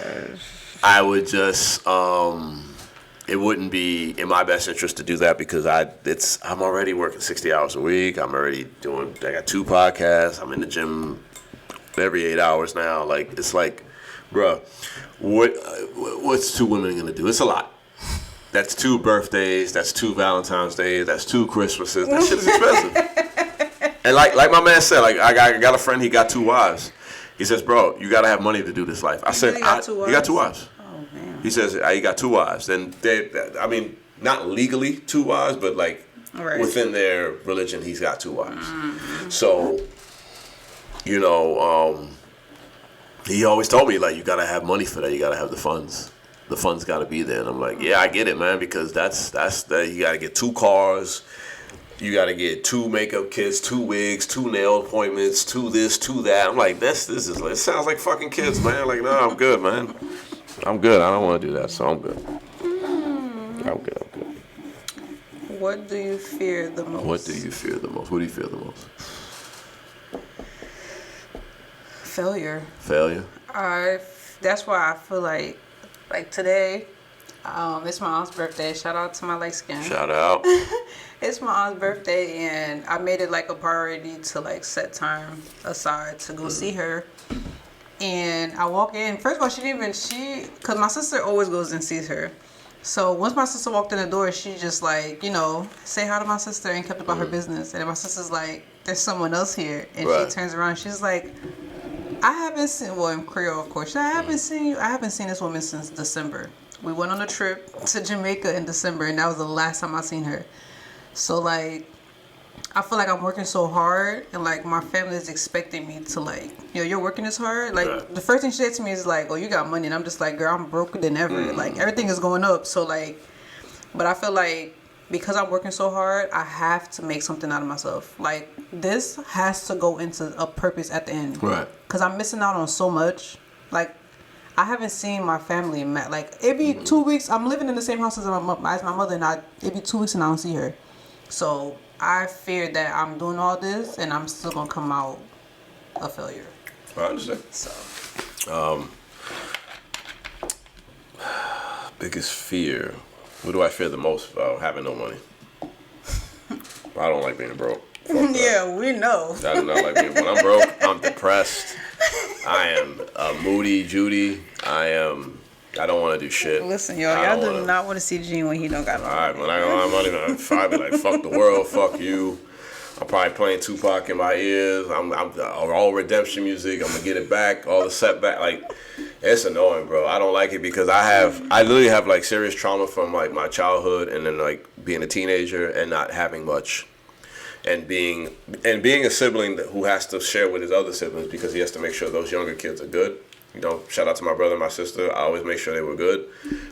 I would just, it wouldn't be in my best interest to do that because I'm already working 60 hours a week. I got 2 podcasts. I'm in the gym every 8 hours now. Like, it's like, bruh, what's 2 women gonna do? It's a lot. That's 2 birthdays. That's 2 Valentine's Days. That's 2 Christmases. That shit is expensive. And like my man said, like I got a friend. He got 2 wives. He says, bro, you gotta have money to do this life. I said, he got 2 wives. Oh man. He says, he got 2 wives. And not legally 2 wives, but like within their religion, he's got 2 wives. Mm-hmm. So, he always told me, like, you gotta have money for that. You gotta have the funds. The funds gotta be there. And I'm like, yeah, I get it, man, because that's you gotta get 2 cars. You gotta get 2 makeup kits, 2 wigs, 2 nail appointments, 2 this, 2 that. I'm like, it sounds like fucking kids, man. Like, no, I'm good, man. I'm good. I don't want to do that, so I'm good. I'm good. What do you fear the most? What do you fear the most? Who do you fear the most? Failure. That's why I feel like today, it's my aunt's birthday. Shout out to my light skin. Shout out. It's my aunt's birthday, and I made it like a priority to like set time aside to go see her. And I walk in. First of all, because my sister always goes and sees her. So once my sister walked in the door, she just like, say hi to my sister and kept about her business. And then my sister's like, there's someone else here. And she turns around. She's like, I haven't seen, in Creole, of course. I haven't seen this woman since December. We went on a trip to Jamaica in December, and that was the last time I seen her. So, like, I feel like I'm working so hard, and, like, my family is expecting me to, like, you're working this hard? Like, the first thing she said to me is, like, oh, you got money. And I'm just like, girl, I'm broker than ever. Like, everything is going up. So, like, but I feel like because I'm working so hard, I have to make something out of myself. Like, this has to go into a purpose at the end. Right. Because I'm missing out on so much. Like, I haven't seen my family. Like, every 2 weeks, I'm living in the same house as my mother, and every 2 weeks and I don't see her. So, I fear that I'm doing all this, and I'm still going to come out a failure. I understand. So. Biggest fear. What do I fear the most about having no money? I don't like being broke. Fuck that. Yeah, we know. I do not like being. When I'm broke, I'm depressed. I am moody Judy. I don't want to do shit. Listen, y'all do not want to see Gene when he don't got no money. All right, when I don't have money, I'll be like, fuck the world, fuck you. I'm probably playing Tupac in my ears. I'm all redemption music. I'm gonna get it back. All the setback, like, it's annoying, bro. I don't like it because I literally have like serious trauma from like my childhood and then like being a teenager and not having much, and being a sibling who has to share with his other siblings because he has to make sure those younger kids are good. You know, shout out to my brother and my sister. I always make sure they were good,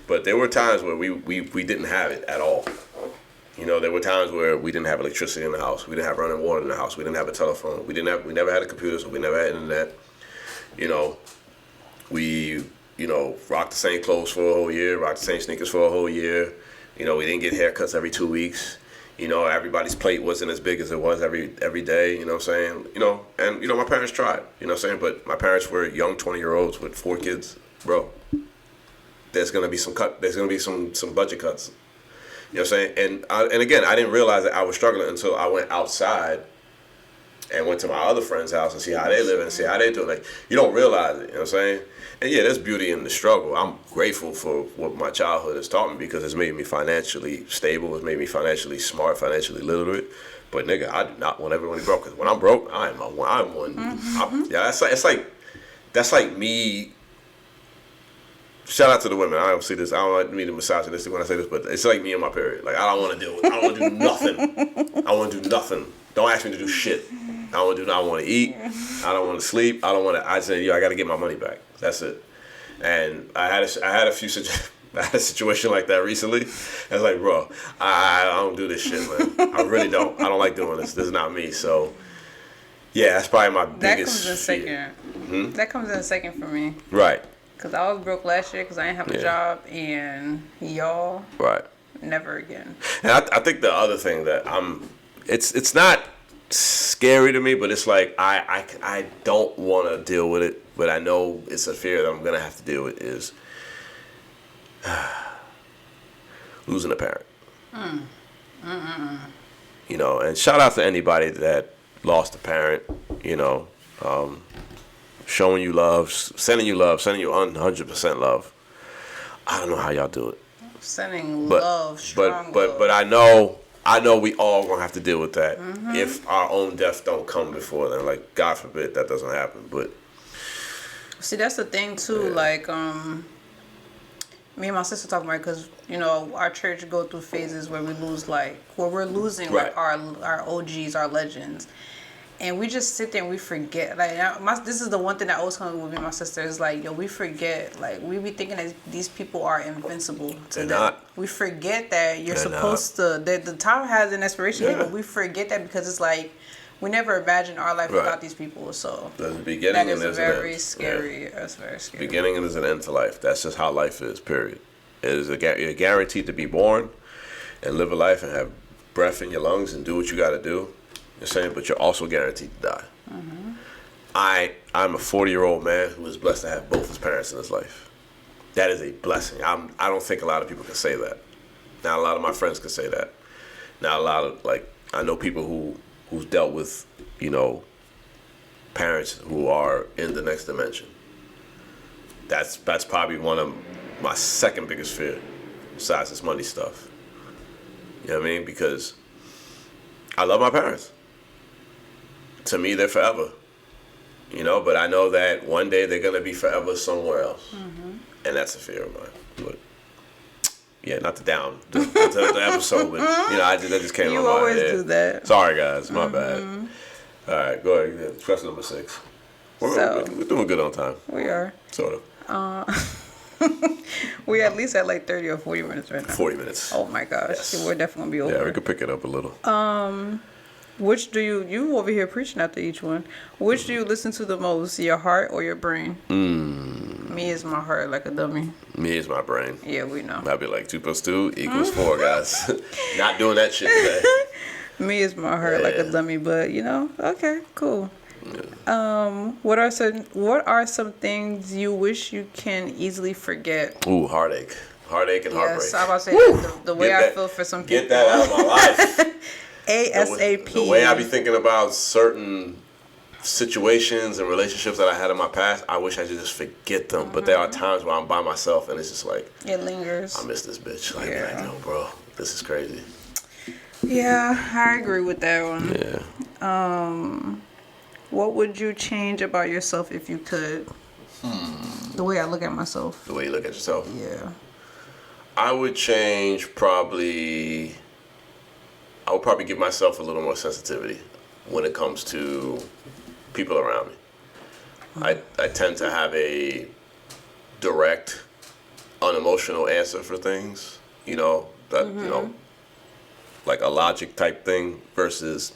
but there were times where we didn't have it at all. You know, there were times where we didn't have electricity in the house. We didn't have running water in the house. We didn't have a telephone. We never had a computer, so we never had internet. You know, we, rocked the same clothes for a whole year, rocked the same sneakers for a whole year. You know, we didn't get haircuts every 2 weeks. You know, everybody's plate wasn't as big as it was every day, you know what I'm saying? You know, and, my parents tried, you know what I'm saying? But my parents were young 20-year-olds with 4 kids. Bro, there's going to be some budget cuts. You know what I'm saying? And again, I didn't realize that I was struggling until I went outside and went to my other friend's house and see how they live and see how they do it. Like, you don't realize it, you know what I'm saying? And yeah, there's beauty in the struggle. I'm grateful for what my childhood has taught me because it's made me financially stable. It's made me financially smart, financially literate. But nigga, I do not want everyone to be broke. Because when I'm broke, I'm one. That's like me. Shout out to the women. I don't see this. I don't like to be the misogynistic when I say this, but it's like me and my period. Like, I don't want to deal with it. I don't want to do nothing. I want to do nothing. Don't ask me to do shit. I want to eat. I don't want to sleep. I say, I got to get my money back. That's it. And I had a situation like that recently. I was like, bro, I don't do this shit, man. I really don't. I don't like doing this. This is not me. So, yeah, that's probably my biggest That comes in second. That comes in second for me. Right. Because I was broke last year because I didn't have a job, and y'all, right, never again. And I think the other thing that it's not scary to me, but it's like I don't want to deal with it, but I know it's a fear that I'm going to have to deal with is losing a parent. You know, and shout out to anybody that lost a parent, showing you love, sending you 100% love. I don't know how y'all do it. Sending love, strong love. But I know we all gonna have to deal with that if our own death don't come before then. Like, God forbid that doesn't happen. But see, that's the thing too. Yeah. Like, me and my sister talk about it because our church go through phases where we're losing like our OGs, our legends. And we just sit there and we forget. Like, this is the one thing that always comes with me and my sister is like, we forget. Like, we be thinking that these people are invincible. They're not. We forget that you're supposed to. The time has an expiration date, but we forget that because it's like we never imagined our life without these people. So there's a beginning and there's an end. Very scary. Yeah. That's very scary. Beginning and there's an end to life. That's just how life is. Period. You're guaranteed to be born and live a life and have breath in your lungs and do what you got to do. You're saying, but you're also guaranteed to die. I'm a 40-year-old man who is blessed to have both his parents in his life. That is a blessing. I don't think a lot of people can say that. Not a lot of my friends can say that. Not a lot of, I know people who's dealt with, parents who are in the next dimension. That's probably one of my second biggest fear, besides this money stuff. You know what I mean? Because I love my parents. To me, they're forever. But I know that one day they're going to be forever somewhere else. And that's a fear of mine. But, yeah, not to down the episode, but, that just came to my mind. You always do that. Sorry, guys. My bad. All right, go ahead. Question number 6. We're doing good on time. We are. Sort of. We at least at like 30 or 40 minutes right now. 40 minutes. Oh, my gosh. Yes. We're definitely going to be over. Yeah, we could pick it up a little. Which do you over here preaching after each one? Which do you listen to the most, your heart or your brain? Me is my heart, like a dummy. Me is my brain. Yeah, we know. I'd be like 2 + 2 = 4, guys. Not doing that shit today. Me is my heart, like a dummy, but okay, cool. Yeah. What are some things you wish you can easily forget? Ooh, heartache and heartbreak. Yes, I was about to say the way I feel for some people. Get that out of my life. ASAP. The way I be thinking about certain situations and relationships that I had in my past, I wish I could just forget them. But there are times where I'm by myself and it's just like, it lingers. I miss this bitch. Like, yo, bro, this is crazy. Yeah, I agree with that one. Yeah. What would you change about yourself if you could? The way I look at myself. The way you look at yourself. Yeah. I would change probably. I would probably give myself a little more sensitivity when it comes to people around me. I tend to have a direct, unemotional answer for things. You know that you know, like a logic type thing versus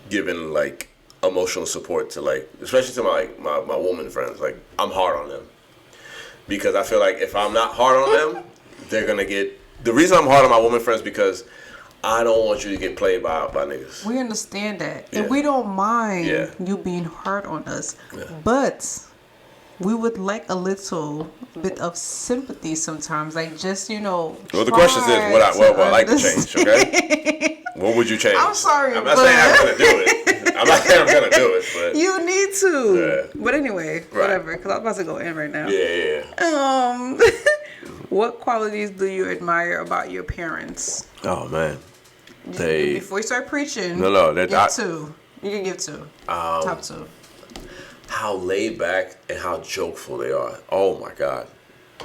giving like emotional support to like, especially to my woman friends. Like I'm hard on them because I feel like if I'm not hard on them, they're gonna get. The reason I'm hard on my woman friends because I don't want you to get played by niggas. We understand that. And we don't mind you being hard on us. Yeah. But we would like a little bit of sympathy sometimes. Like just, you know. Well, the question is what I like to change, okay? What would you change? I'm sorry. I'm not saying I'm going to do it. I'm not saying I'm going to do it. But you need to. Yeah. But anyway, whatever. Because I'm about to go in right now. Yeah. What qualities do you admire about your parents? Oh, man. Before you start preaching, give two. You can give two. Top two. How laid back and how jokeful they are. Oh my God.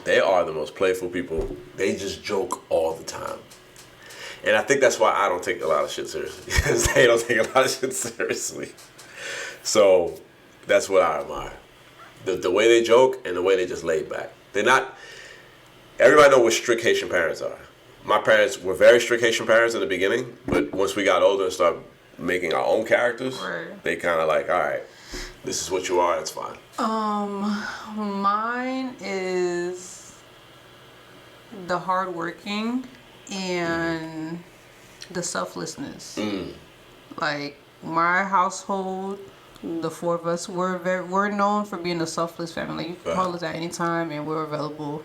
They are the most playful people. They just joke all the time. And I think that's why I don't take a lot of shit seriously. Because they don't take a lot of shit seriously. So that's what I admire. The way they joke and the way they just laid back. They're not. Everybody knows what strict Haitian parents are. My parents were very strict Haitian parents in the beginning, but once we got older and started making our own characters, they kind of like, all right, this is what you are, it's fine. Mine is the hardworking and the selflessness. Like my household, the four of us, we're known for being a selfless family. You can call us at any time, and we're available.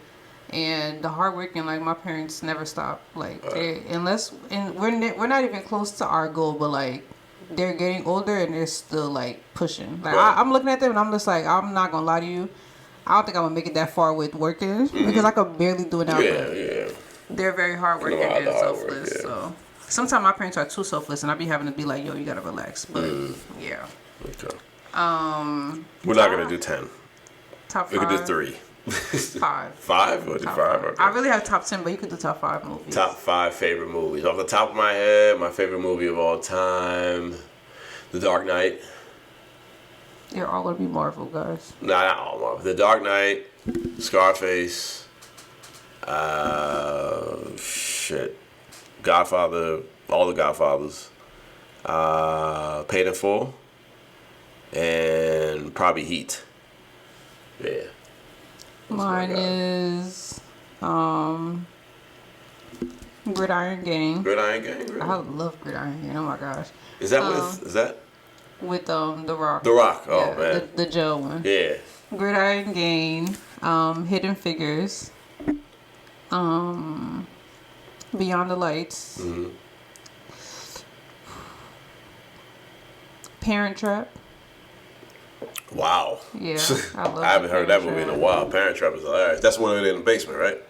And the hard working, like my parents never stop. Like we're not even close to our goal, but like they're getting older and they're still like pushing. Like I'm looking at them and I'm just like, I'm not gonna lie to you, I don't think I'm gonna make it that far with working because I could barely do it now. They're very hard working and selfless. So sometimes my parents are too selfless, and I be having to be like, yo, you gotta relax. But yeah. Okay. We're not gonna do 10. Top 5. We can do 3. 5. 5? We'll do 5. Okay. I really have top 10, but you could do top 5 movies. Top 5 favorite movies. Off the top of my head, my favorite movie of all time, The Dark Knight. You're all gonna be Marvel, guys. Nah, not all Marvel. The Dark Knight, Scarface, Godfather, all the Godfathers, Paid in Full, and probably Heat. Yeah. Mine is Gridiron Gang. Gridiron Gang, really? I love Gridiron Gang. Oh my gosh. Is that with The Rock? The Rock. Oh man. The Joe one. Yeah. Gridiron Gang, Hidden Figures, Beyond the Lights, Parent Trap. Wow. Yeah, I haven't heard that movie in a while. Parent Trap is hilarious. That's one of it in the basement, right?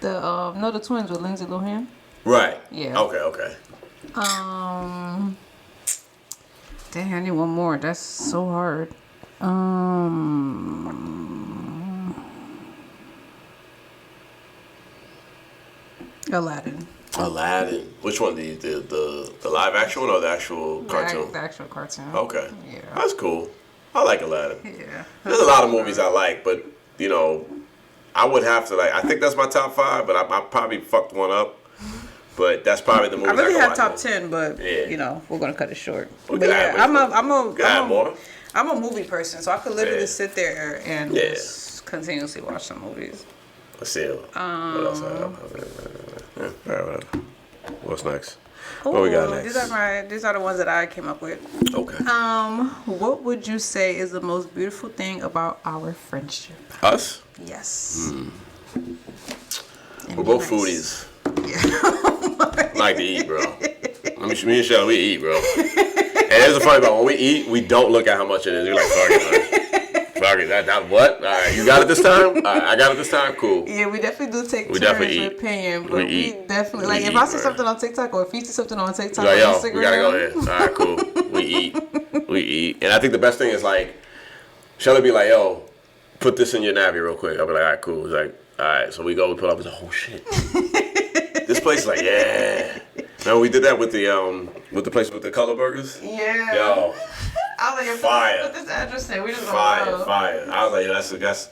The twins with Lindsay Lohan. Right. Yeah. Okay. Dang, I need one more. That's so hard. Aladdin. Which one? The live action one or the actual cartoon? The actual cartoon. Okay. Yeah. That's cool. I like Aladdin. Yeah. There's a lot of movies I like, but you know, I would have to I think that's my top 5, but I probably fucked one up. But that's probably the movie. I really have top 10, but you know, we're gonna cut it short. But yeah, I'm a movie person, so I could literally sit there and just continuously watch some movies. Let's see. What else I have? What's next? What we got next? These are the ones that I came up with. Okay. What would you say is the most beautiful thing about our friendship? Us? Yes. We're both foodies. Yeah. Like to eat, bro. Me and Shelly, we eat, bro. And here's the funny part: when we eat, we don't look at how much it is. You're like, fuck it, man. Fuck it. That what? All right, you got it this time. All right, I got it this time. Cool. Yeah, we definitely do take turns with paying, but we definitely like if I see something on TikTok or if you see something on TikTok or Instagram, we gotta go here. All right, cool. We eat, and I think the best thing is like, Shelly be like, yo, put this in your Navi real quick. I'll be like, all right, cool. He's like, all right, so we go, we pull up, it's like, oh shit. This place is like, yeah. Remember we did that with the place with the color burgers? Yeah. Yo. I was like, fire. Put this address in. We just fire. I was like, that's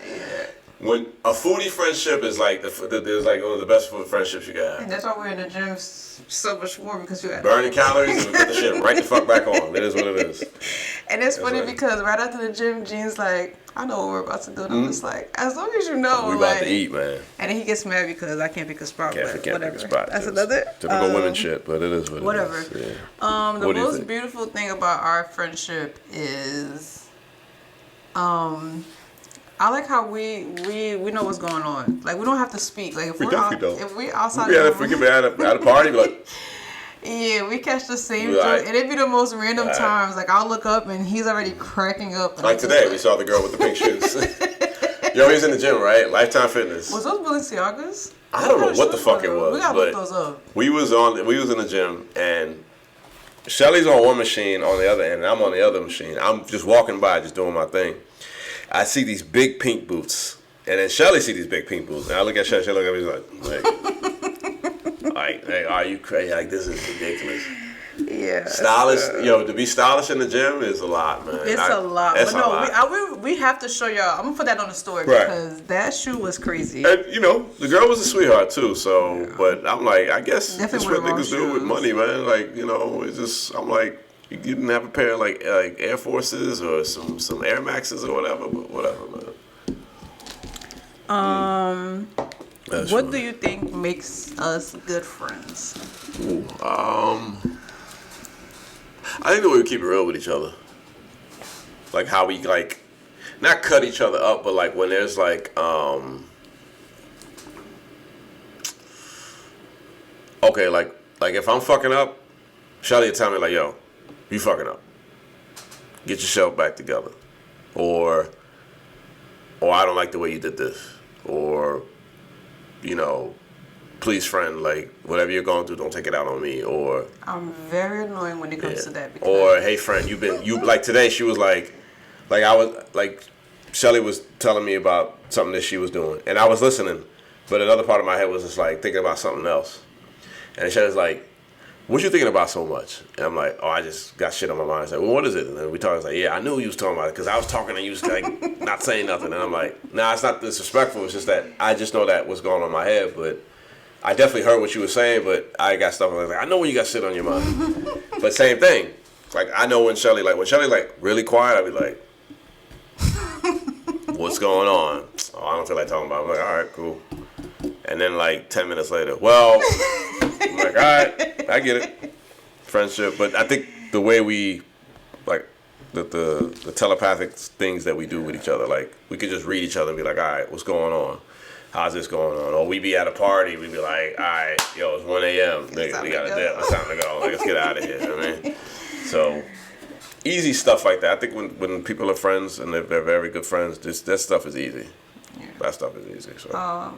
when a foodie friendship is like there's like one of the best food friendships you got. And that's why we're in the gym so much more because you got burning calories and we put the shit right the fuck back on. It is what it is. And it's funny because right after the gym, Gene's like, I know what we're about to do. And I'm just like, as long as you know, we're about to eat, man. And then he gets mad because I can't pick a spot. Can't whatever. Pick a spot. That's another typical women shit, but it is what it is. Yeah. The most beautiful thing about our friendship is, I like how we know what's going on. Like we don't have to speak. Like if we're outside, if we can be at a party, like. Yeah, we catch the same joke, and it be the most random times. Like I'll look up and he's already cracking up. Like today, we saw the girl with the pink shoes. Yo, he's in the gym, right? Lifetime Fitness. Was those Balenciagas? I don't know what the fuck it was. We gotta look those up. We was in the gym, and Shelly's on one machine on the other end, and I'm on the other machine. I'm just walking by, just doing my thing. I see these big pink boots, and then Shelly see these big pink boots, and I look at Shelly, look at me, like, are you crazy? Like, this is ridiculous. Yeah. Stylish, to be stylish in the gym is a lot, man. It's a lot. But no, we have to show y'all. I'm gonna put that on the story because that shoe was crazy. And the girl was a sweetheart too. So, but I'm like, I guess that's what niggas do with money, man. Like, it's just, I'm like, you didn't have a pair of like Air Forces or some Air Maxes or whatever, but whatever, man. What do you think makes us good friends? Ooh, I think the way we keep it real with each other. Like how we like not cut each other up, but like when there's like okay, like if I'm fucking up, Shelly will tell me like, yo, you fucking up. Get yourself back together. Or I don't like the way you did this. Or please, friend, like, whatever you're going through, don't take it out on me. Or I'm very annoying when it comes to that. Because or, hey, friend, like, today she was like I was, like, Shelly was telling me about something that she was doing. And I was listening, but another part of my head was just, like, thinking about something else. And Shelly's like, what you thinking about so much? And I'm like, oh, I just got shit on my mind. It's like, well, what is it? And then we talked. It's like, yeah, I knew you was talking about it because I was talking and you was like not saying nothing. And I'm like, nah, it's not disrespectful. It's just that I just know that what's going on in my head. But I definitely heard what you were saying, but I got stuff. I was like, I know when you got shit on your mind. But same thing. Like, I know when Shelly like really quiet, I'd be like, what's going on? Oh, I don't feel like talking about it. I'm like, all right, cool. And then like 10 minutes later, well, I'm like, all right, I get it. Friendship. But I think the way we, like, the telepathic things that we do with each other, like, we could just read each other and be like, all right, what's going on? How's this going on? Or we be at a party, we be like, all right, yo, it's 1 a.m. Nigga, we got to dip. It's time to go. Like, let's get out of here. You know what I mean? So, easy stuff like that. I think when people are friends and they're very good friends, that stuff is easy. Yeah. That stuff is easy. So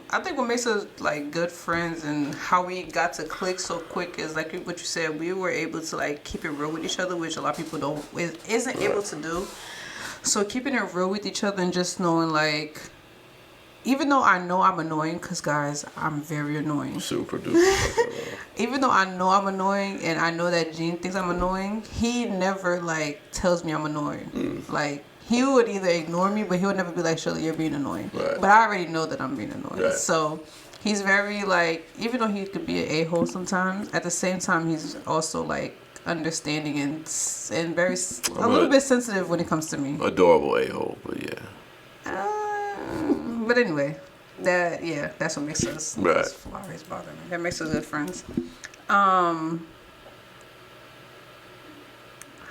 I think what makes us like good friends and how we got to click so quick is like what you said. We were able to like keep it real with each other, which a lot of people isn't able to do. So keeping it real with each other and just knowing like, even though I know I'm annoying, because guys, I'm very annoying. Super duper. Even though I know I'm annoying and I know that Gene thinks I'm annoying, he never like tells me I'm annoying. Like. He would either ignore me, but he would never be like, Shirley, you're being annoying. Right. But I already know that I'm being annoying. Right. So he's very like, even though he could be an a-hole sometimes, at the same time, he's also like understanding and very, a little bit sensitive when it comes to me. Adorable a-hole, but yeah. But anyway, that's what makes us, right. Flowers bother me. That makes us good friends.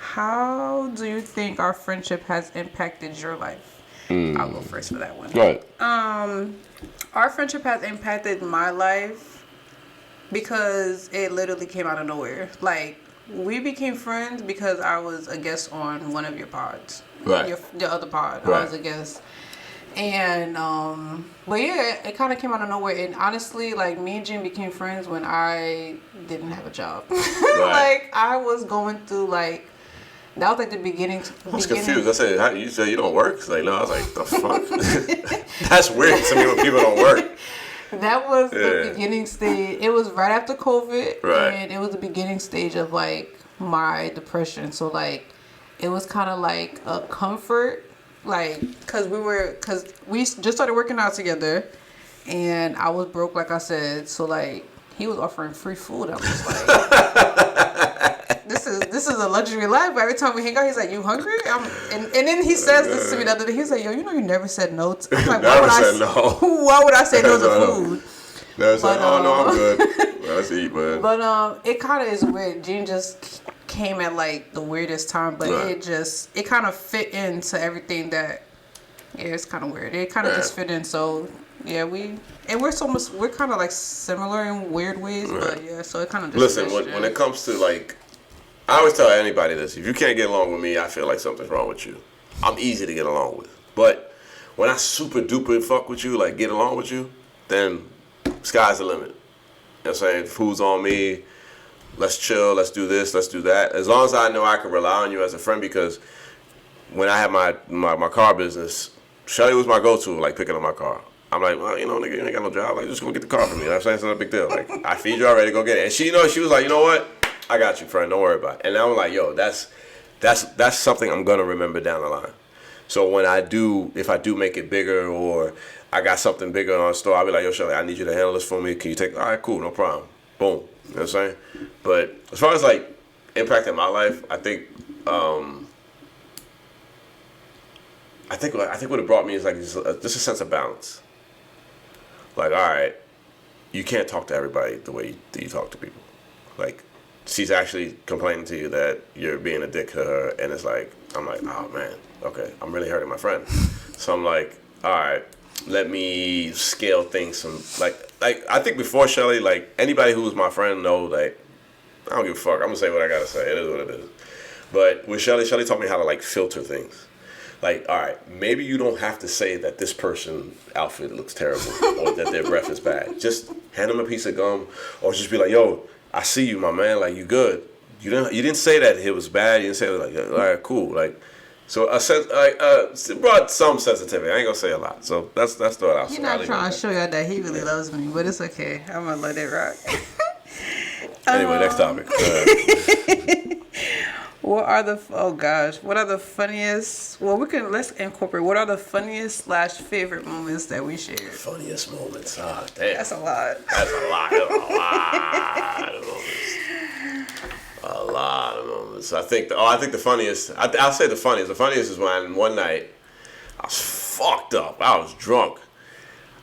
How do you think our friendship has impacted your life? I'll go first for that one. Right. Our friendship has impacted my life because it literally came out of nowhere. Like, we became friends because I was a guest on one of your pods. Right. The other pod. Right. I was a guest. And, but yeah, it kind of came out of nowhere. And honestly, like, me and Jim became friends when I didn't have a job. Right. Like, I was going through, like, that was like the beginning. I was confused. I said, "How you say you don't work?" It's like, no. I was like, "The fuck." That's weird to me when people don't work. That was the beginning stage. It was right after COVID, right. And it was the beginning stage of like my depression. So like, it was kind of like a comfort, like because we just started working out together, and I was broke, like I said. So like, he was offering free food. I was like, this is a luxury life. But every time we hang out, he's like, "You hungry?" And then he says this to me the other day. He's like, "Yo, you know you never said no." I'm like, never said no. Why would I say no to food? Never said, "Oh no, I'm good. Let's eat, man." But it kind of is weird. Gene just came at like the weirdest time, but right. it kind of fit into everything that. Yeah, it's kind of weird. It kind of just fit in. So yeah, we're kind of like similar in weird ways, right. But yeah, so it kind of just. Listen, when it comes to like. I always tell anybody this. If you can't get along with me, I feel like something's wrong with you. I'm easy to get along with. But when I super duper fuck with you, like get along with you, then sky's the limit. You know what I'm saying? Food's on me. Let's chill. Let's do this. Let's do that. As long as I know I can rely on you as a friend, because when I had my car business, Shelly was my go-to, like picking up my car. I'm like, well, you know, nigga, you ain't got no job. Like, just go get the car for me. You know what I'm saying? It's not a big deal. Like, I feed you already. Go get it. And she was like, you know what? I got you, friend. Don't worry about it. And I'm like, yo, that's something I'm gonna remember down the line. So when if I do make it bigger, or I got something bigger on store, I'll be like, yo, Shelly, I need you to handle this for me. Can you take? All right, cool, no problem. Boom. You know what I'm saying? But as far as like impacting my life, I think what it brought me is like just a sense of balance. Like, all right, you can't talk to everybody the way you talk to people. Like, she's actually complaining to you that you're being a dick to her, and it's like, I'm like, oh man, okay, I'm really hurting my friend. So I'm like, all right, let me scale things some, like I think before Shelly, like anybody who was my friend know, like, I don't give a fuck, I'm gonna say what I gotta say, it is what it is. But with Shelly taught me how to like filter things. Like, all right, maybe you don't have to say that this person's outfit looks terrible or that their breath is bad. Just hand them a piece of gum, or just be like, yo, I see you, my man. Like, you good. You didn't say that it was bad. You didn't say it was like, all right, cool. Like, so it brought some sensitivity. I ain't gonna say a lot. So that's what I'll say. You're not trying to show y'all that he really loves me, but it's okay. I'm gonna let it rock. Anyway, next topic. What are the funniest? Well, let's incorporate. What are the funniest / favorite moments that we shared? Funniest moments. Damn. That's a lot. That's a lot. That's a lot of moments. A lot of moments. I think the funniest. I'll say the funniest. The funniest is when one night I was fucked up. I was drunk.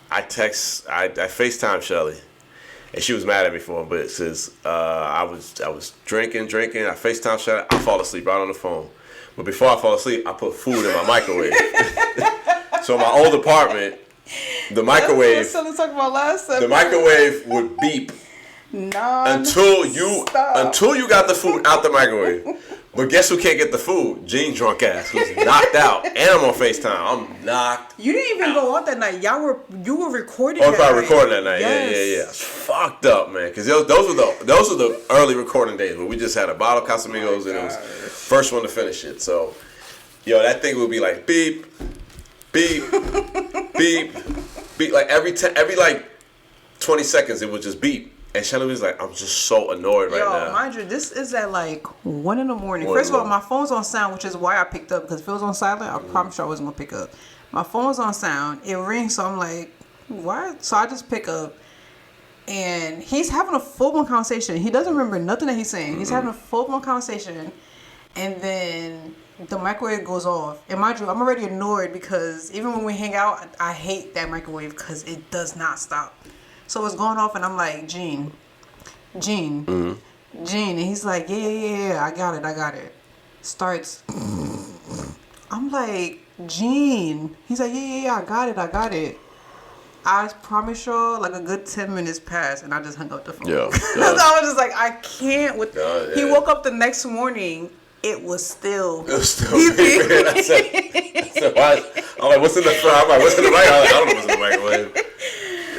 I FaceTime Shelly. And she was mad at me for it, but it says I was drinking. I FaceTime Shelly. I fall asleep right on the phone. But before I fall asleep, I put food in my microwave. So in my old apartment, the microwave would beep until you got the food out the microwave. But guess who can't get the food? Gene drunk ass, who's knocked out, and I'm on FaceTime. I'm knocked. You didn't even go out that night. You were recording. Oh, if I recording that night, yes. Yeah. It's fucked up, man. Because those were the early recording days where we just had a bottle of Casamigos and it was first one to finish it. So, yo, that thing would be like beep, beep, beep, beep. Like every like 20 seconds, it would just beep. And Shelly was like, I'm just so annoyed right now. Yo, mind you, this is at like 1 a.m. First of all, my phone's on sound, which is why I picked up. Because if it was on silent, I promise you I wasn't going to pick up. My phone's on sound. It rings, so I'm like, what? So I just pick up. And he's having a full-blown conversation. He doesn't remember nothing that he's saying. He's having a full-blown conversation. And then the microwave goes off. And mind you, I'm already annoyed because even when we hang out, I hate that microwave because it does not stop. So it's going off, and I'm like, Gene. And he's like, yeah, I got it. Starts. I'm like, Gene. He's like, yeah, I got it. I promise y'all, like a good 10 minutes passed, and I just hung up the phone. Yeah. I was just like, I can't. Yeah. He woke up the next morning. It was still. I said, why? I'm like, what's in the front? I'm like, what's in the microwave? I don't know what's in the microwave.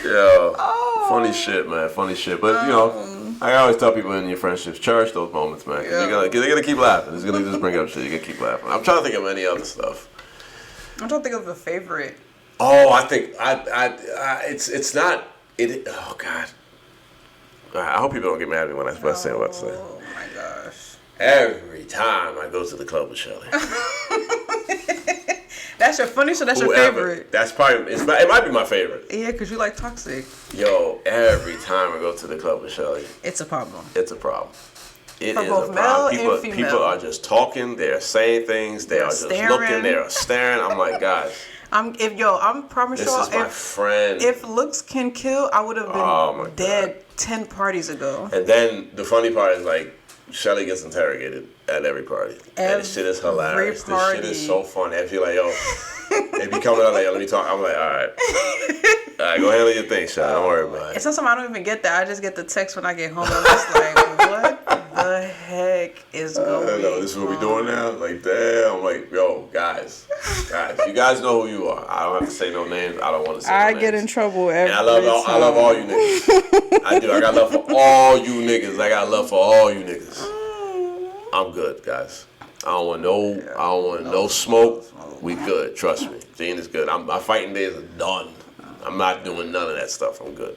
Yeah. Oh. Funny shit, man. Funny shit. But, you know, I always tell people in your friendships, cherish those moments, man. Because you're going to keep laughing. It's going to just bring up shit. You're going to keep laughing. I'm trying to think of any other stuff. I'm trying to think of a favorite. Oh, I think it's not. Oh, God. I hope people don't get mad at me when I say what I say. Oh, my gosh. Every time I go to the club with Shelly. That's your funny, so that's your favorite. That's probably, it might be my favorite. Yeah, because you like toxic. Yo, every time I go to the club with Shelly. It's a problem. It's a problem. It For is both a male problem. and female. People are just talking, they're saying things, they are just looking, they are staring. I'm like, guys. I'm promise this y'all, is my friend. If looks can kill, I would have been dead 10 parties ago. And then the funny part is like, Shelly gets interrogated at every party. And this shit is hilarious. This shit is so funny. I feel like, yo, they be coming out like, yo, let me talk. I'm like, all right. All right, go handle your thing, Shelly. Don't worry about it. And sometimes I don't even get that. I just get the text when I get home. I'm just like, what the heck is going on? This is what we doing now? Like, damn. I'm like, yo, guys, you guys know who you are. I don't have to say no names. I don't want to say no names. I get in trouble every time. I love all you niggas. I do. I got love for all you niggas. I got love for all you niggas. I'm good, guys. I don't want no smoke. We good. Trust me. Gene is good. My fighting days are done. I'm not doing none of that stuff. I'm good.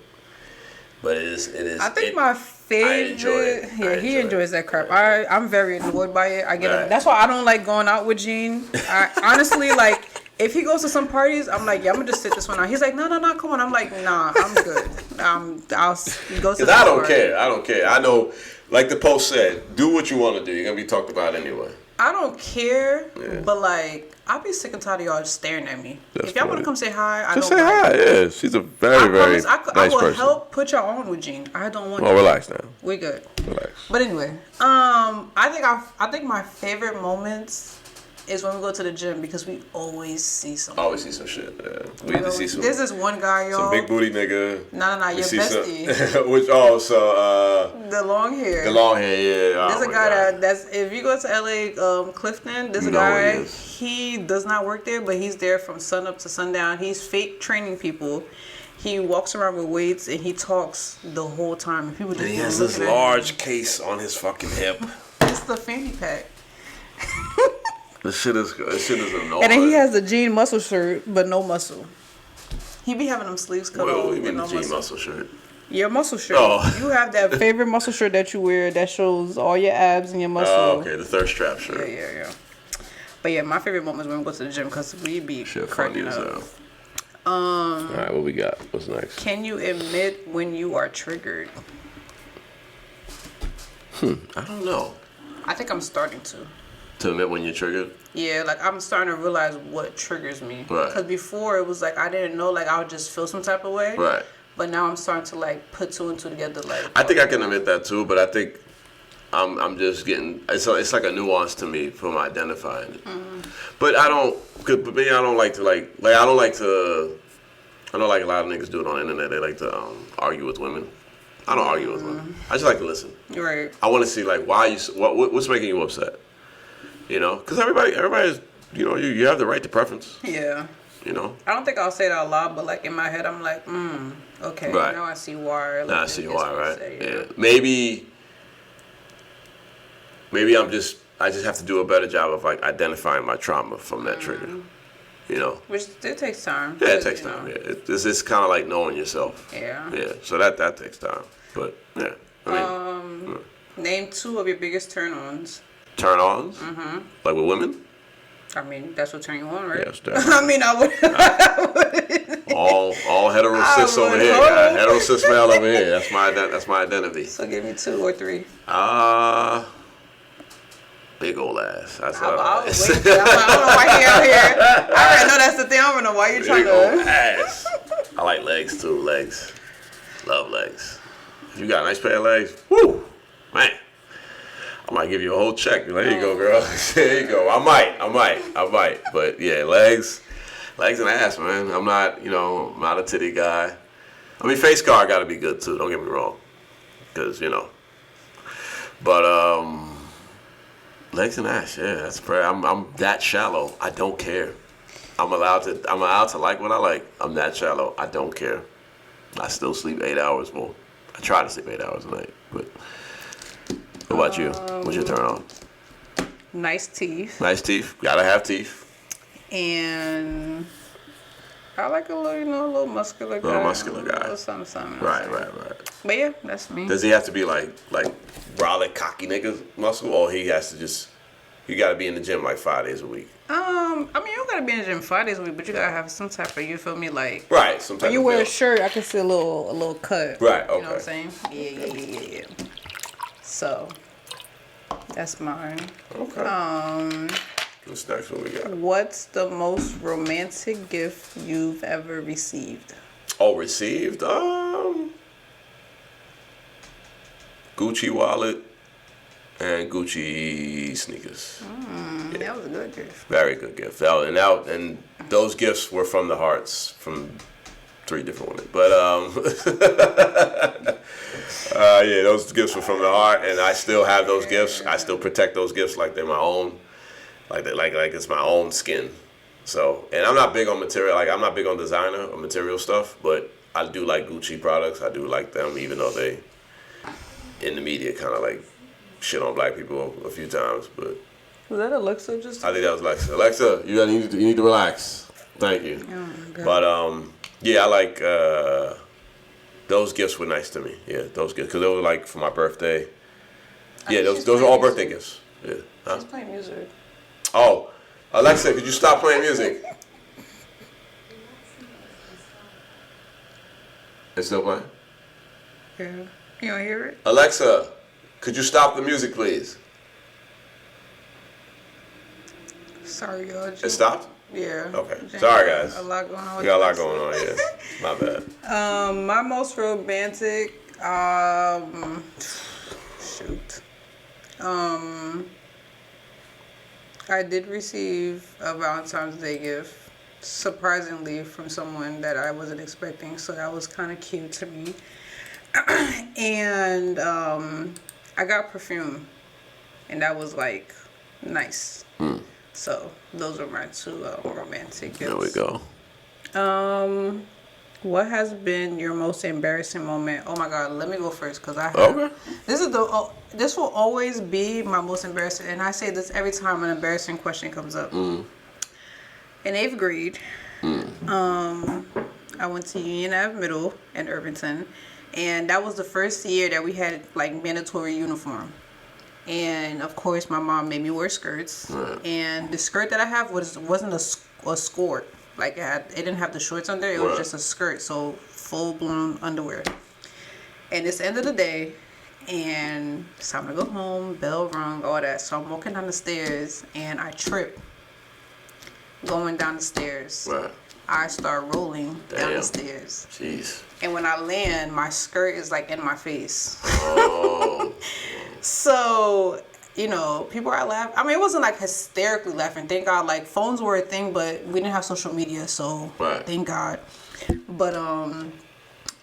But it is. I think my favorite. I enjoy it. Yeah, he enjoys that crap. I'm very annoyed by it. I get it. That's why I don't like going out with Gene. I honestly like. If he goes to some parties, I'm like, yeah, I'm gonna just sit this one out. He's like, no, come on. I'm like, nah, I'm good. I'll go to. Because I don't care. I know, like the post said, do what you want to do. You're gonna be talked about anyway. I don't care, but like, I'll be sick and tired of y'all just staring at me. That's if y'all want to come say hi, just say hi. Yeah, she's a very nice person. I will help put y'all on with Gene. I don't want. Well, relax now. We good. Relax. But anyway, I think my favorite moments is when we go to the gym because we always see something. Always see some shit. Yeah. We need to see some. There's this one guy, y'all. Some big booty nigga. No, your bestie. The long hair. The long hair, yeah. There's a guy that's if you go to LA, Clifton, there's a guy. He does not work there, but he's there from sun up to sundown. He's fake training people. He walks around with weights and he talks the whole time. And people just he has this large case on his fucking hip. It's the fanny pack. This shit is annoying. And then he has the Gene muscle shirt, but no muscle. He be having them sleeves cut off. What do you mean the Gene muscle shirt? Your muscle shirt. Oh. You have that favorite muscle shirt that you wear that shows all your abs and your muscle. Oh, okay, the thirst trap shirt. Yeah. But yeah, my favorite moment is when we go to the gym because we be cracking up. All right, what we got? What's next? Can you admit when you are triggered? I don't know. I think I'm starting to. To admit when you're triggered? Yeah, like I'm starting to realize what triggers me. Right. Because before it was like I didn't know, like I would just feel some type of way. Right. But now I'm starting to like put two and two together. Like I think I can admit that too, but I think I'm just getting it's like a nuance to me from identifying it. Mm-hmm. But I don't like to I know like a lot of niggas do it on the internet. They like to argue with women. I don't argue with women. I just like to listen. Right. I want to see like what's making you upset. You know, because everybody's, you know, you have the right to preference. Yeah. You know. I don't think I'll say it out loud, but like in my head, I'm like, okay, right. Now I see why. Now I see why, right? Say, yeah. Maybe I just have to do a better job of like identifying my trauma from that trigger. You know. Which it takes time. Yeah, it takes time. Yeah, it's kind of like knowing yourself. Yeah. Yeah. So that takes time, but yeah. I mean, name 2 of your biggest turn-ons. Turn-ons? Mm-hmm. Like with women? I mean, that's what turn you on, right? Yes, definitely. I mean, I would. all hetero cis over here. Hetero cis male over here. That's my identity. So give me 2 or 3. Big old ass. That's I don't know why he out here. I already know that's the thing. I don't know why you're trying big old ass. I like legs too. Legs. Love legs. If you got a nice pair of legs, woo, man. I might give you a whole check. There you go, girl. There you go. I might. But yeah, legs. Legs and ass, man. I'm not, I'm not a titty guy. I mean, face card got to be good too. Don't get me wrong, because But legs and ass, yeah, that's prayer. I'm that shallow. I don't care. I'm allowed to like what I like. I'm that shallow. I don't care. I still sleep 8 hours more. I try to sleep 8 hours a night. But what about you? What's your turn on? Nice teeth. Nice teeth. Gotta have teeth. And I like a little, a little muscular guy. Little muscular guy. A little something. Right. But yeah, that's me. Does he have to be like brolic, cocky nigga muscle, or he has to just? You gotta be in the gym like 5 days a week. I mean, you don't gotta be in the gym 5 days a week, but you gotta have some type of, you feel me, like. Right. Some type when you of wear build. a shirt, I can see a little cut. Right. Okay. You know what I'm saying? Yeah. So, that's mine. Okay. What's next? What we got? What's the most romantic gift you've ever received? Oh, received? Gucci wallet and Gucci sneakers. Yeah. That was a good gift. Very good gift. And those gifts were from the hearts from 3 different women. But yeah, those gifts were from the heart, and I still have those gifts. I still protect those gifts like they're my own. Like it's my own skin. So, and I'm not big on material. Like, I'm not big on designer or material stuff, but I do like Gucci products. I do like them, even though they, in the media, kind of like shit on black people a few times. But was that Alexa just? I think that was Alexa. Alexa, you need to relax. Thank you. Oh, but yeah, I like those gifts were nice to me. Yeah, those gifts, because they were like for my birthday. Yeah, those are all birthday gifts. Yeah. She's playing music. Oh, Alexa, could you stop playing music? It's still playing? Yeah. You don't hear it? Alexa, could you stop the music, please? Sorry, y'all. It stopped? Yeah. Okay. Sorry, guys. A lot going on. We got a lot going on, yeah. My bad. My most romantic, shoot. I did receive a Valentine's Day gift, surprisingly, from someone that I wasn't expecting, so that was kind of cute to me. And I got perfume, and that was like nice. So those are my 2 romantic gifts. There we go. What has been your most embarrassing moment? Oh my God, let me go first because I have. Okay. This will always be my most embarrassing, and I say this every time an embarrassing question comes up. In 8th grade, I went to Union Ave Middle in Irvington, and that was the first year that we had like mandatory uniform. And of course, my mom made me wear skirts, and the skirt that I have wasn't a skirt. Like it didn't have the shorts under. It was just a skirt, so full blown underwear. And it's the end of the day, and it's time to go home. Bell rung, all that. So I'm walking down the stairs, and I trip. Going down the stairs, I start rolling down the stairs. Jeez. And when I land, my skirt is like in my face. Oh. So, people are laughing. I mean, it wasn't like hysterically laughing. Thank God, like phones were a thing, but we didn't have social media, so thank God. But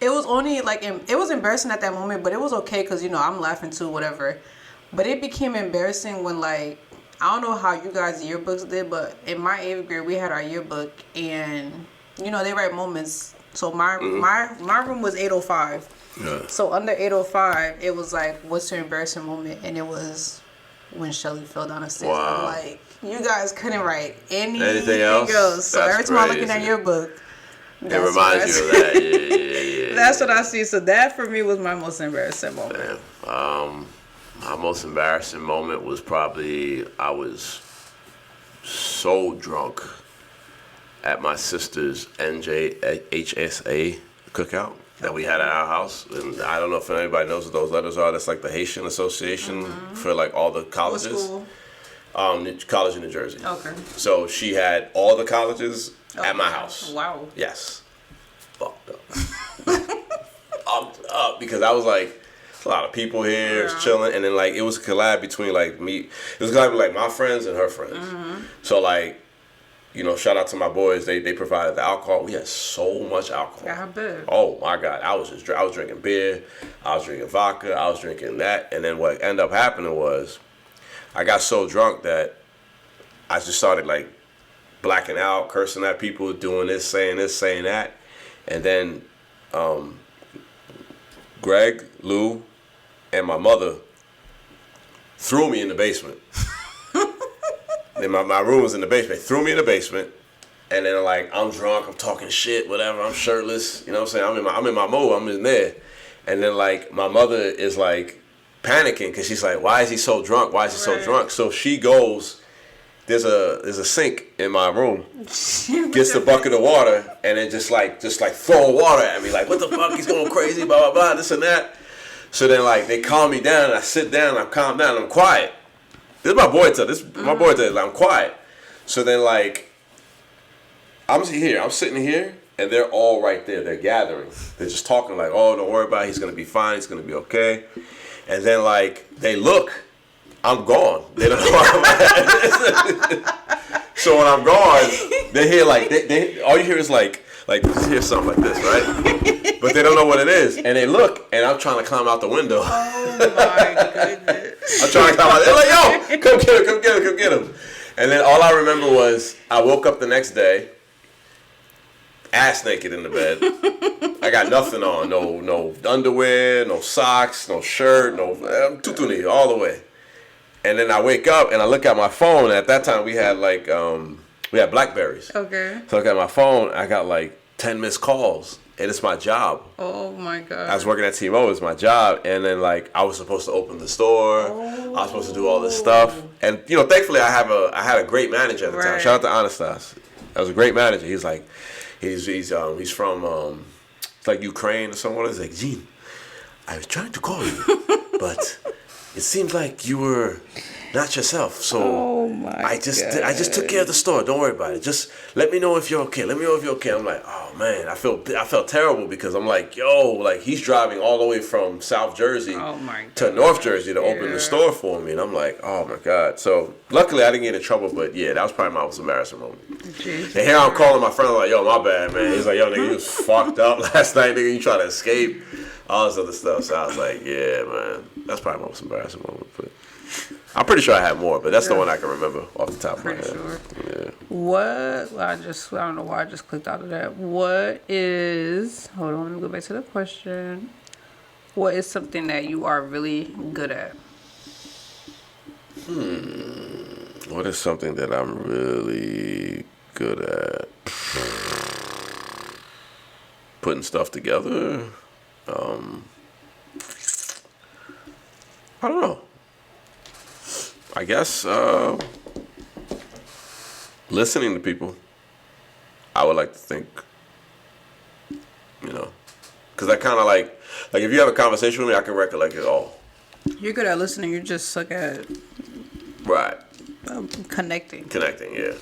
it was only like it was embarrassing at that moment, but it was okay because I'm laughing too, whatever. But it became embarrassing when like I don't know how you guys' yearbooks did, but in my 8th grade we had our yearbook, and they write moments. So my room was 805. Yeah. So under 805, it was like, what's your embarrassing moment? And it was when Shelly fell down the stairs. Wow. I'm like, you guys couldn't write anything else. So every time I'm looking at your book, it reminds you of that. Yeah. That's what I see. So that for me was my most embarrassing moment. Damn. My most embarrassing moment was probably I was so drunk at my sister's NJHSA cookout that we had at our house, and I don't know if anybody knows what those letters are. That's like the Haitian Association for like all the colleges. What school? College in New Jersey. Okay. So she had all the colleges at my house. Wow. Yes. Fucked up. Because I was like, a lot of people here, it's chilling, and then like it was a collab between like me. It was a collab with like my friends and her friends. So like shout out to my boys. They provided the alcohol. We had so much alcohol. I bet. Oh my God, I was drinking beer, I was drinking vodka, I was drinking that, and then what ended up happening was, I got so drunk that I just started like blacking out, cursing at people, doing this, saying that, and then Greg, Lou, and my mother threw me in the basement. Then my room was in the basement. They threw me in the basement, and then like I'm drunk, I'm talking shit, whatever. I'm shirtless, you know what I'm saying? I'm in my mode. I'm in there, and then like my mother is like panicking because she's like, "Why is he so drunk? Why is he so drunk?" So she goes. There's a sink in my room. Gets the bucket of water and then just like throwing water at me like, "What the fuck? He's going crazy, blah blah blah, this and that." So then like they calm me down and I sit down and I calm down and I'm quiet. This is my boy tell. My boy tell. Like, I'm quiet. So then like I'm sitting here and they're all right there. They're gathering. They're just talking like, "Oh, don't worry about it. He's gonna be fine. He's gonna be okay." And then like they look. I'm gone. They don't know where I'm at. So when I'm gone, they hear like they all you hear is like you hear something like this, right? But they don't know what it is, and they look, and I'm trying to climb out the window. Oh my goodness! I'm trying to climb out. They're like, "Yo, come get him!" And then all I remember was I woke up the next day, ass naked in the bed. I got nothing on, no underwear, no socks, no shirt, no tutuni, all the way. And then I wake up and I look at my phone. At that time, we had Blackberries. Okay. So I look at my phone. I got like 10 missed calls, and it's my job. Oh my God. I was working at T-Mobile. It's my job, and then like I was supposed to open the store. I was supposed to do all this stuff, and thankfully I had a great manager at the time. Shout out to Anastas. That was a great manager. He's like, he's from it's like Ukraine or somewhere. He's like, "Gene, I was trying to call you, but it seemed like you were not yourself. So I just took care of the store. Don't worry about it. Just let me know if you're okay. I'm like, oh man, I felt terrible because I'm like, yo, like he's driving all the way from South Jersey to North Jersey to open the store for me, and I'm like, oh my God. So luckily I didn't get in trouble, but yeah, that was probably my most embarrassing moment. Jeez. And here I'm calling my friend like, yo, my bad, man. He's like, yo, nigga, you was fucked up last night, nigga. You trying to escape. All this other stuff. So I was like, yeah, man. That's probably my most embarrassing moment. But I'm pretty sure I had more, but that's the one I can remember off the top of my head. Sure. Yeah. What? I don't know why I just clicked out of that. What is? Hold on, let me go back to the question. What is something that you are really good at? What is something that I'm really good at? Putting stuff together. I don't know. I guess listening to people. I would like to think, because I kind of like if you have a conversation with me, I can recollect it all. You're good at listening. You just suck at connecting. Connecting, yeah.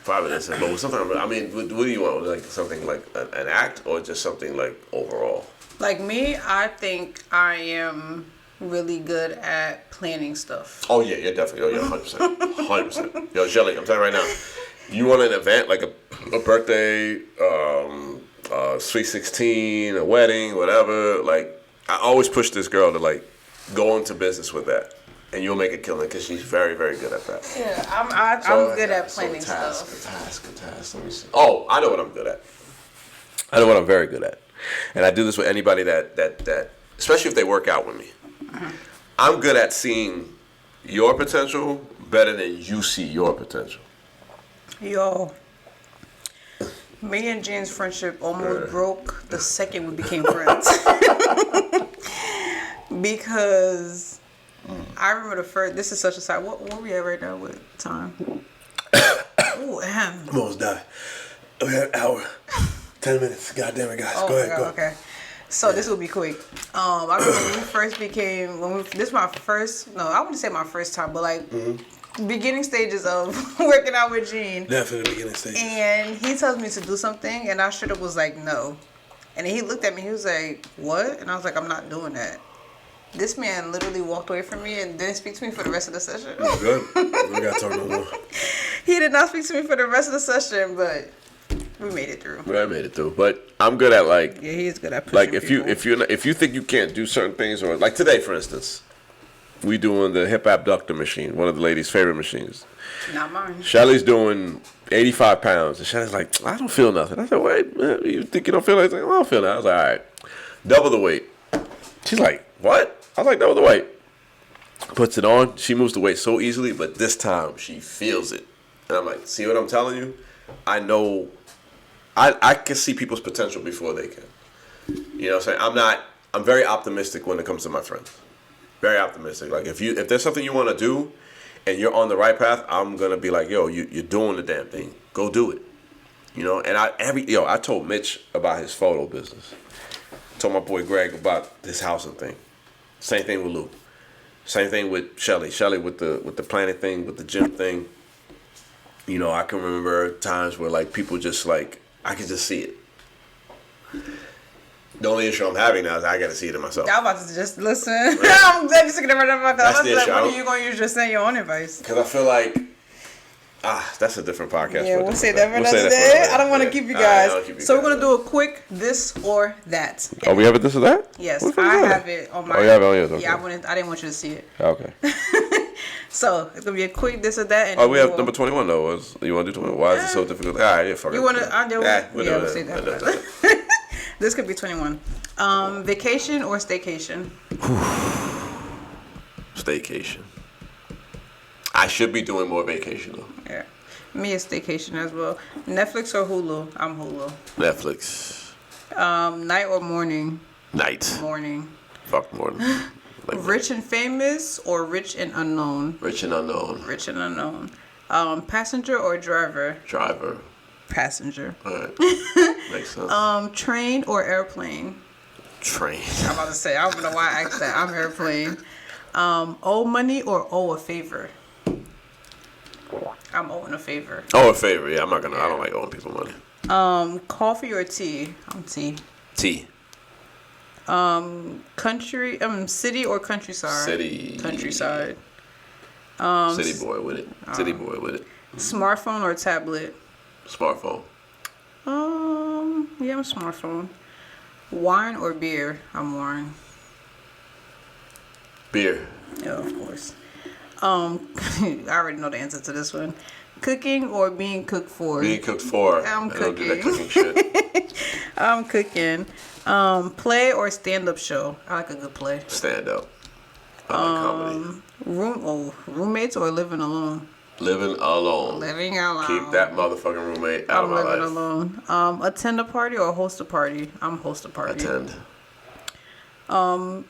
Probably listen, but with something. I mean, what do you want? Like something like an act, or just something like overall? Like me, I think I am really good at planning stuff. Oh yeah, you're definitely. Oh yeah, 100%. Yo, Shelly, I'm telling you right now. You want an event like a birthday, sweet 16, a wedding, whatever. Like I always push this girl to like go into business with that, and you'll make a killing because she's very, very good at that. Yeah, I'm good at planning stuff. A task. Let me see. Oh, I know what I'm good at. I know what I'm very good at. And I do this with anybody that especially if they work out with me. Mm-hmm. I'm good at seeing your potential better than you see your potential. Yo, me and Jean's friendship almost broke the second we became friends. Because I remember this is such a side. What are we at right now with time? Oh, I'm almost died. We have an hour. 10 minutes. God damn it, guys. Oh, go ahead. Go. Okay. So this will be quick. I remember when we first became. This is my first. No, I wouldn't say my first time, but like beginning stages of working out with Gene. Definitely beginning stages. And he tells me to do something, and I should have was like no. And then he looked at me. He was like, "What?" And I was like, "I'm not doing that." This man literally walked away from me and didn't speak to me for the rest of the session. Oh, good. We gotta talk no more. He he did not speak to me for the rest of the session, but we made it through. I made it through, but I'm good at like. Yeah, he is good at pushing like people. if you think you can't do certain things, or like today, for instance, we doing the hip abductor machine, one of the ladies' favorite machines. Not mine. Shelly's doing 85 pounds, and Shelly's like, I don't feel nothing. I said, wait, man, you think you don't feel anything? Well, I don't feel that. I was like, all right, double the weight. She's like, what? I was like, double the weight. Puts it on. She moves the weight so easily, but this time she feels it. And I'm like, see what I'm telling you? I know. I can see people's potential before they can. You know what I'm saying? I'm very optimistic when it comes to my friends. Very optimistic. Like if there's something you want to do and you're on the right path, I'm going to be like, yo, you're doing the damn thing. Go do it. You know, and I told Mitch about his photo business. Told my boy Greg about this housing thing. Same thing with Lou. Same thing with Shelly. Shelly with the planet thing, with the gym thing. You know, I can remember times where like people just like, I can just see it. The only issue I'm having now is I got to see it in myself. I'm about to just listen. I'm just going to run up my That's the issue. When are you going to use just saying your own advice? Because I feel like, that's a different podcast. Yeah, we'll say that for another day. I don't want to keep you guys. So we're going to do a quick this or that. Oh, we have a this or that? Yes, I have it on my. Oh, you have it on yours? Okay. Yeah, I didn't want you to see it. Okay. So it's going to be a quick this or that. And we have number 21 though. You want to do 21? Why is it so difficult? All right, yeah, fuck it. You want to? We'll say that. That. This could be 21. Vacation or staycation? Staycation. I should be doing more vacation though. Yeah. Me is staycation as well. Netflix or Hulu? I'm Hulu. Netflix. Night or morning? Night. Morning. Fuck morning. Like Rich and famous or rich and unknown? Rich and unknown. Rich and unknown. Passenger or driver? Driver. Passenger. All right. Makes sense. Train or airplane? Train. I'm about to say, I don't know why I asked that. I'm airplane. Owe money or owe a favor? I'm owing a favor. Oh, a favor. Yeah, I don't like owing people money. Coffee or tea? I'm tea. Tea. City or countryside? City. Countryside. City boy with it. City boy with it. Smartphone or tablet? Smartphone. Yeah, I'm smartphone. Wine or beer? I'm wine. Beer. Yeah, of course. I already know the answer to this one. Cooking or being cooked for? Being cooked for. I'm cooking. I don't do that cooking shit. I'm cooking. Play or stand-up show? I like a good play. Stand up. I like comedy. Roommates or living alone? Living alone. Living alone. Keep that motherfucking roommate out of my life. I'm living alone. Attend a party or host a party? I'm host a party. Attend.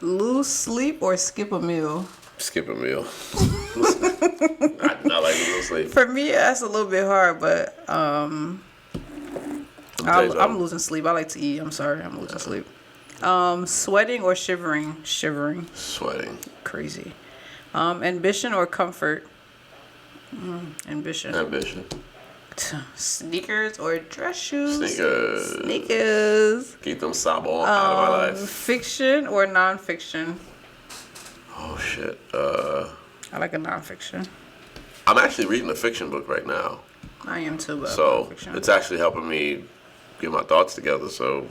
Lose sleep or skip a meal? Skip a meal. I like losing sleep. For me, that's a little bit hard, but I'm losing sleep. I like to eat. I'm sorry, I'm losing sleep. Sweating or shivering? Shivering. Sweating. Crazy. Ambition or comfort? Ambition. Ambition. Sneakers or dress shoes? Sneakers. Keep them sabo out of my life. Fiction or nonfiction? Oh shit. I like a nonfiction. I'm actually reading a fiction book right now. I am too, but so nonfiction. It's actually helping me get my thoughts together. So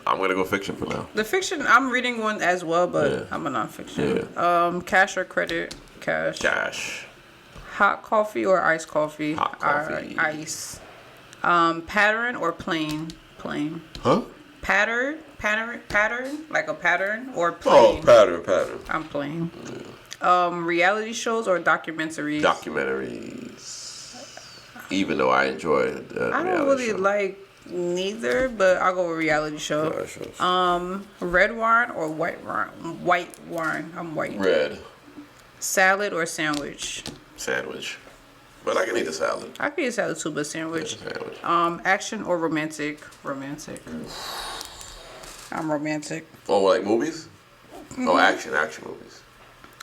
I'm gonna go fiction for now. The fiction, I'm reading one as well, but I'm a nonfiction. Yeah. Cash or credit? Cash. Cash. Hot coffee or iced coffee? Hot coffee. Ice. Pattern or plain? Plain. Huh? Pattern, like a pattern or plain? Oh, pattern. I'm plain. Reality shows or documentaries? Documentaries. Even though I enjoy I don't really like neither, but I'll go with reality show. Red wine or white wine? White wine. I'm white. Red. Salad or sandwich? Sandwich. But I can eat a salad. I can eat a salad too, but sandwich. Sandwich. Action or romantic? Romantic. I'm romantic. Oh, like movies? Mm-hmm. Oh, action movies.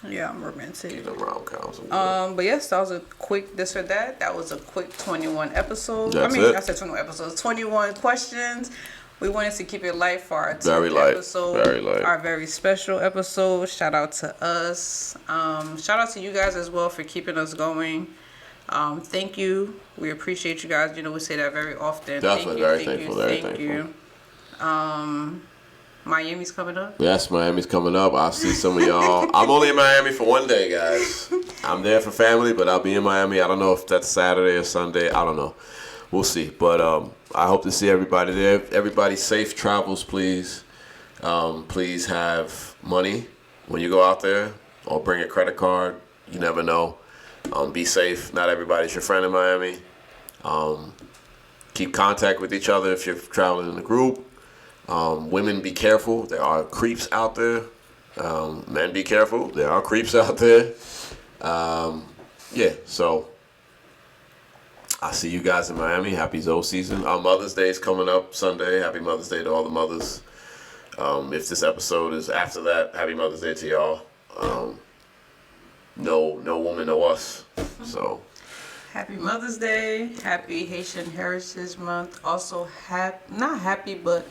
Yeah, I'm romantic. Keep them rom-coms. But yes, that was a quick this or that. That was a quick 21 episodes. That's it. I said 21 episodes. 21 questions. We wanted to keep it light for our 10th episode. Very light. Our very special episode. Shout out to us. Shout out to you guys as well for keeping us going. Thank you. We appreciate you guys. You know, we say that very often. Definitely, very thankful. Thank you. Miami's coming up. Yes, Miami's coming up. I'll see some of y'all. I'm only in Miami for one day, guys. I'm there for family, but I'll be in Miami. I don't know if that's Saturday or Sunday. I don't know. We'll see. But I hope to see everybody there. Everybody safe travels, please. Please have money when you go out there, or bring a credit card. You never know. Be safe. Not everybody's your friend in Miami. Keep contact with each other if you're traveling in a group. Women, be careful. There are creeps out there. Men, be careful. There are creeps out there. So I'll see you guys in Miami. Happy Zoe season. Our Mother's Day is coming up Sunday. Happy Mother's Day to all the mothers. If this episode is after that, happy Mother's Day to y'all. No woman, no us. So happy Mother's Day. Happy Haitian Heritage Month. Also, not happy, but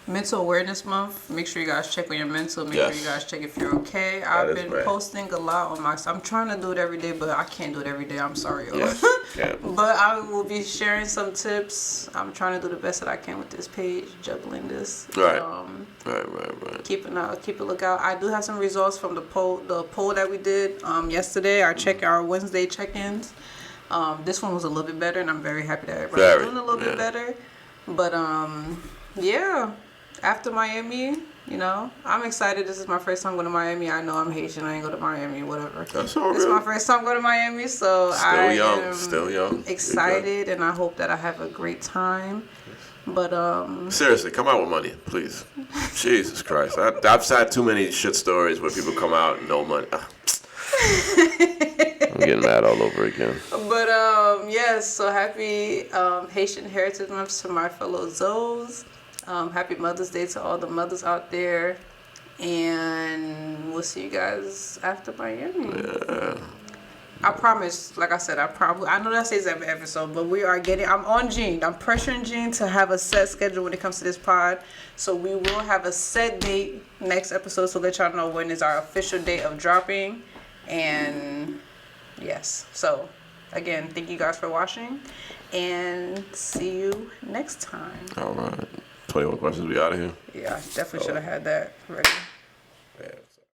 Mental Awareness Month. Make sure you guys check on your mental. Make sure you guys check if you're okay. I've been posting a lot on my. I'm trying to do it every day, but I can't do it every day. I'm sorry, y'all. Yes, but I will be sharing some tips. I'm trying to do the best that I can with this page, juggling this. Right. Right. Keep a lookout. I do have some results from the poll that we did yesterday. Our Wednesday check-ins. This one was a little bit better, and I'm very happy that everybody's doing a little bit better. But after Miami, you know, I'm excited. This is my first time going to Miami. I know I'm Haitian. I ain't go to Miami, whatever. That's all This is my first time going to Miami, so Still young. Excited, and I hope that I have a great time. But seriously, come out with money, please. Jesus Christ, I've had too many shit stories where people come out and no money. I'm getting mad all over again. But yes, so happy Haitian Heritage Month to my fellow Zoes. Happy Mother's Day to all the mothers out there, and we'll see you guys after Miami. Yeah. I promise, like I said, I know that says every episode, but I'm on Gene. I'm pressuring Gene to have a set schedule when it comes to this pod. So we will have a set date next episode, so let y'all know when is our official date of dropping. And yes, so again, thank you guys for watching, and see you next time. All right. 21 questions, we out of here? Yeah, I definitely should have had that ready. Yeah.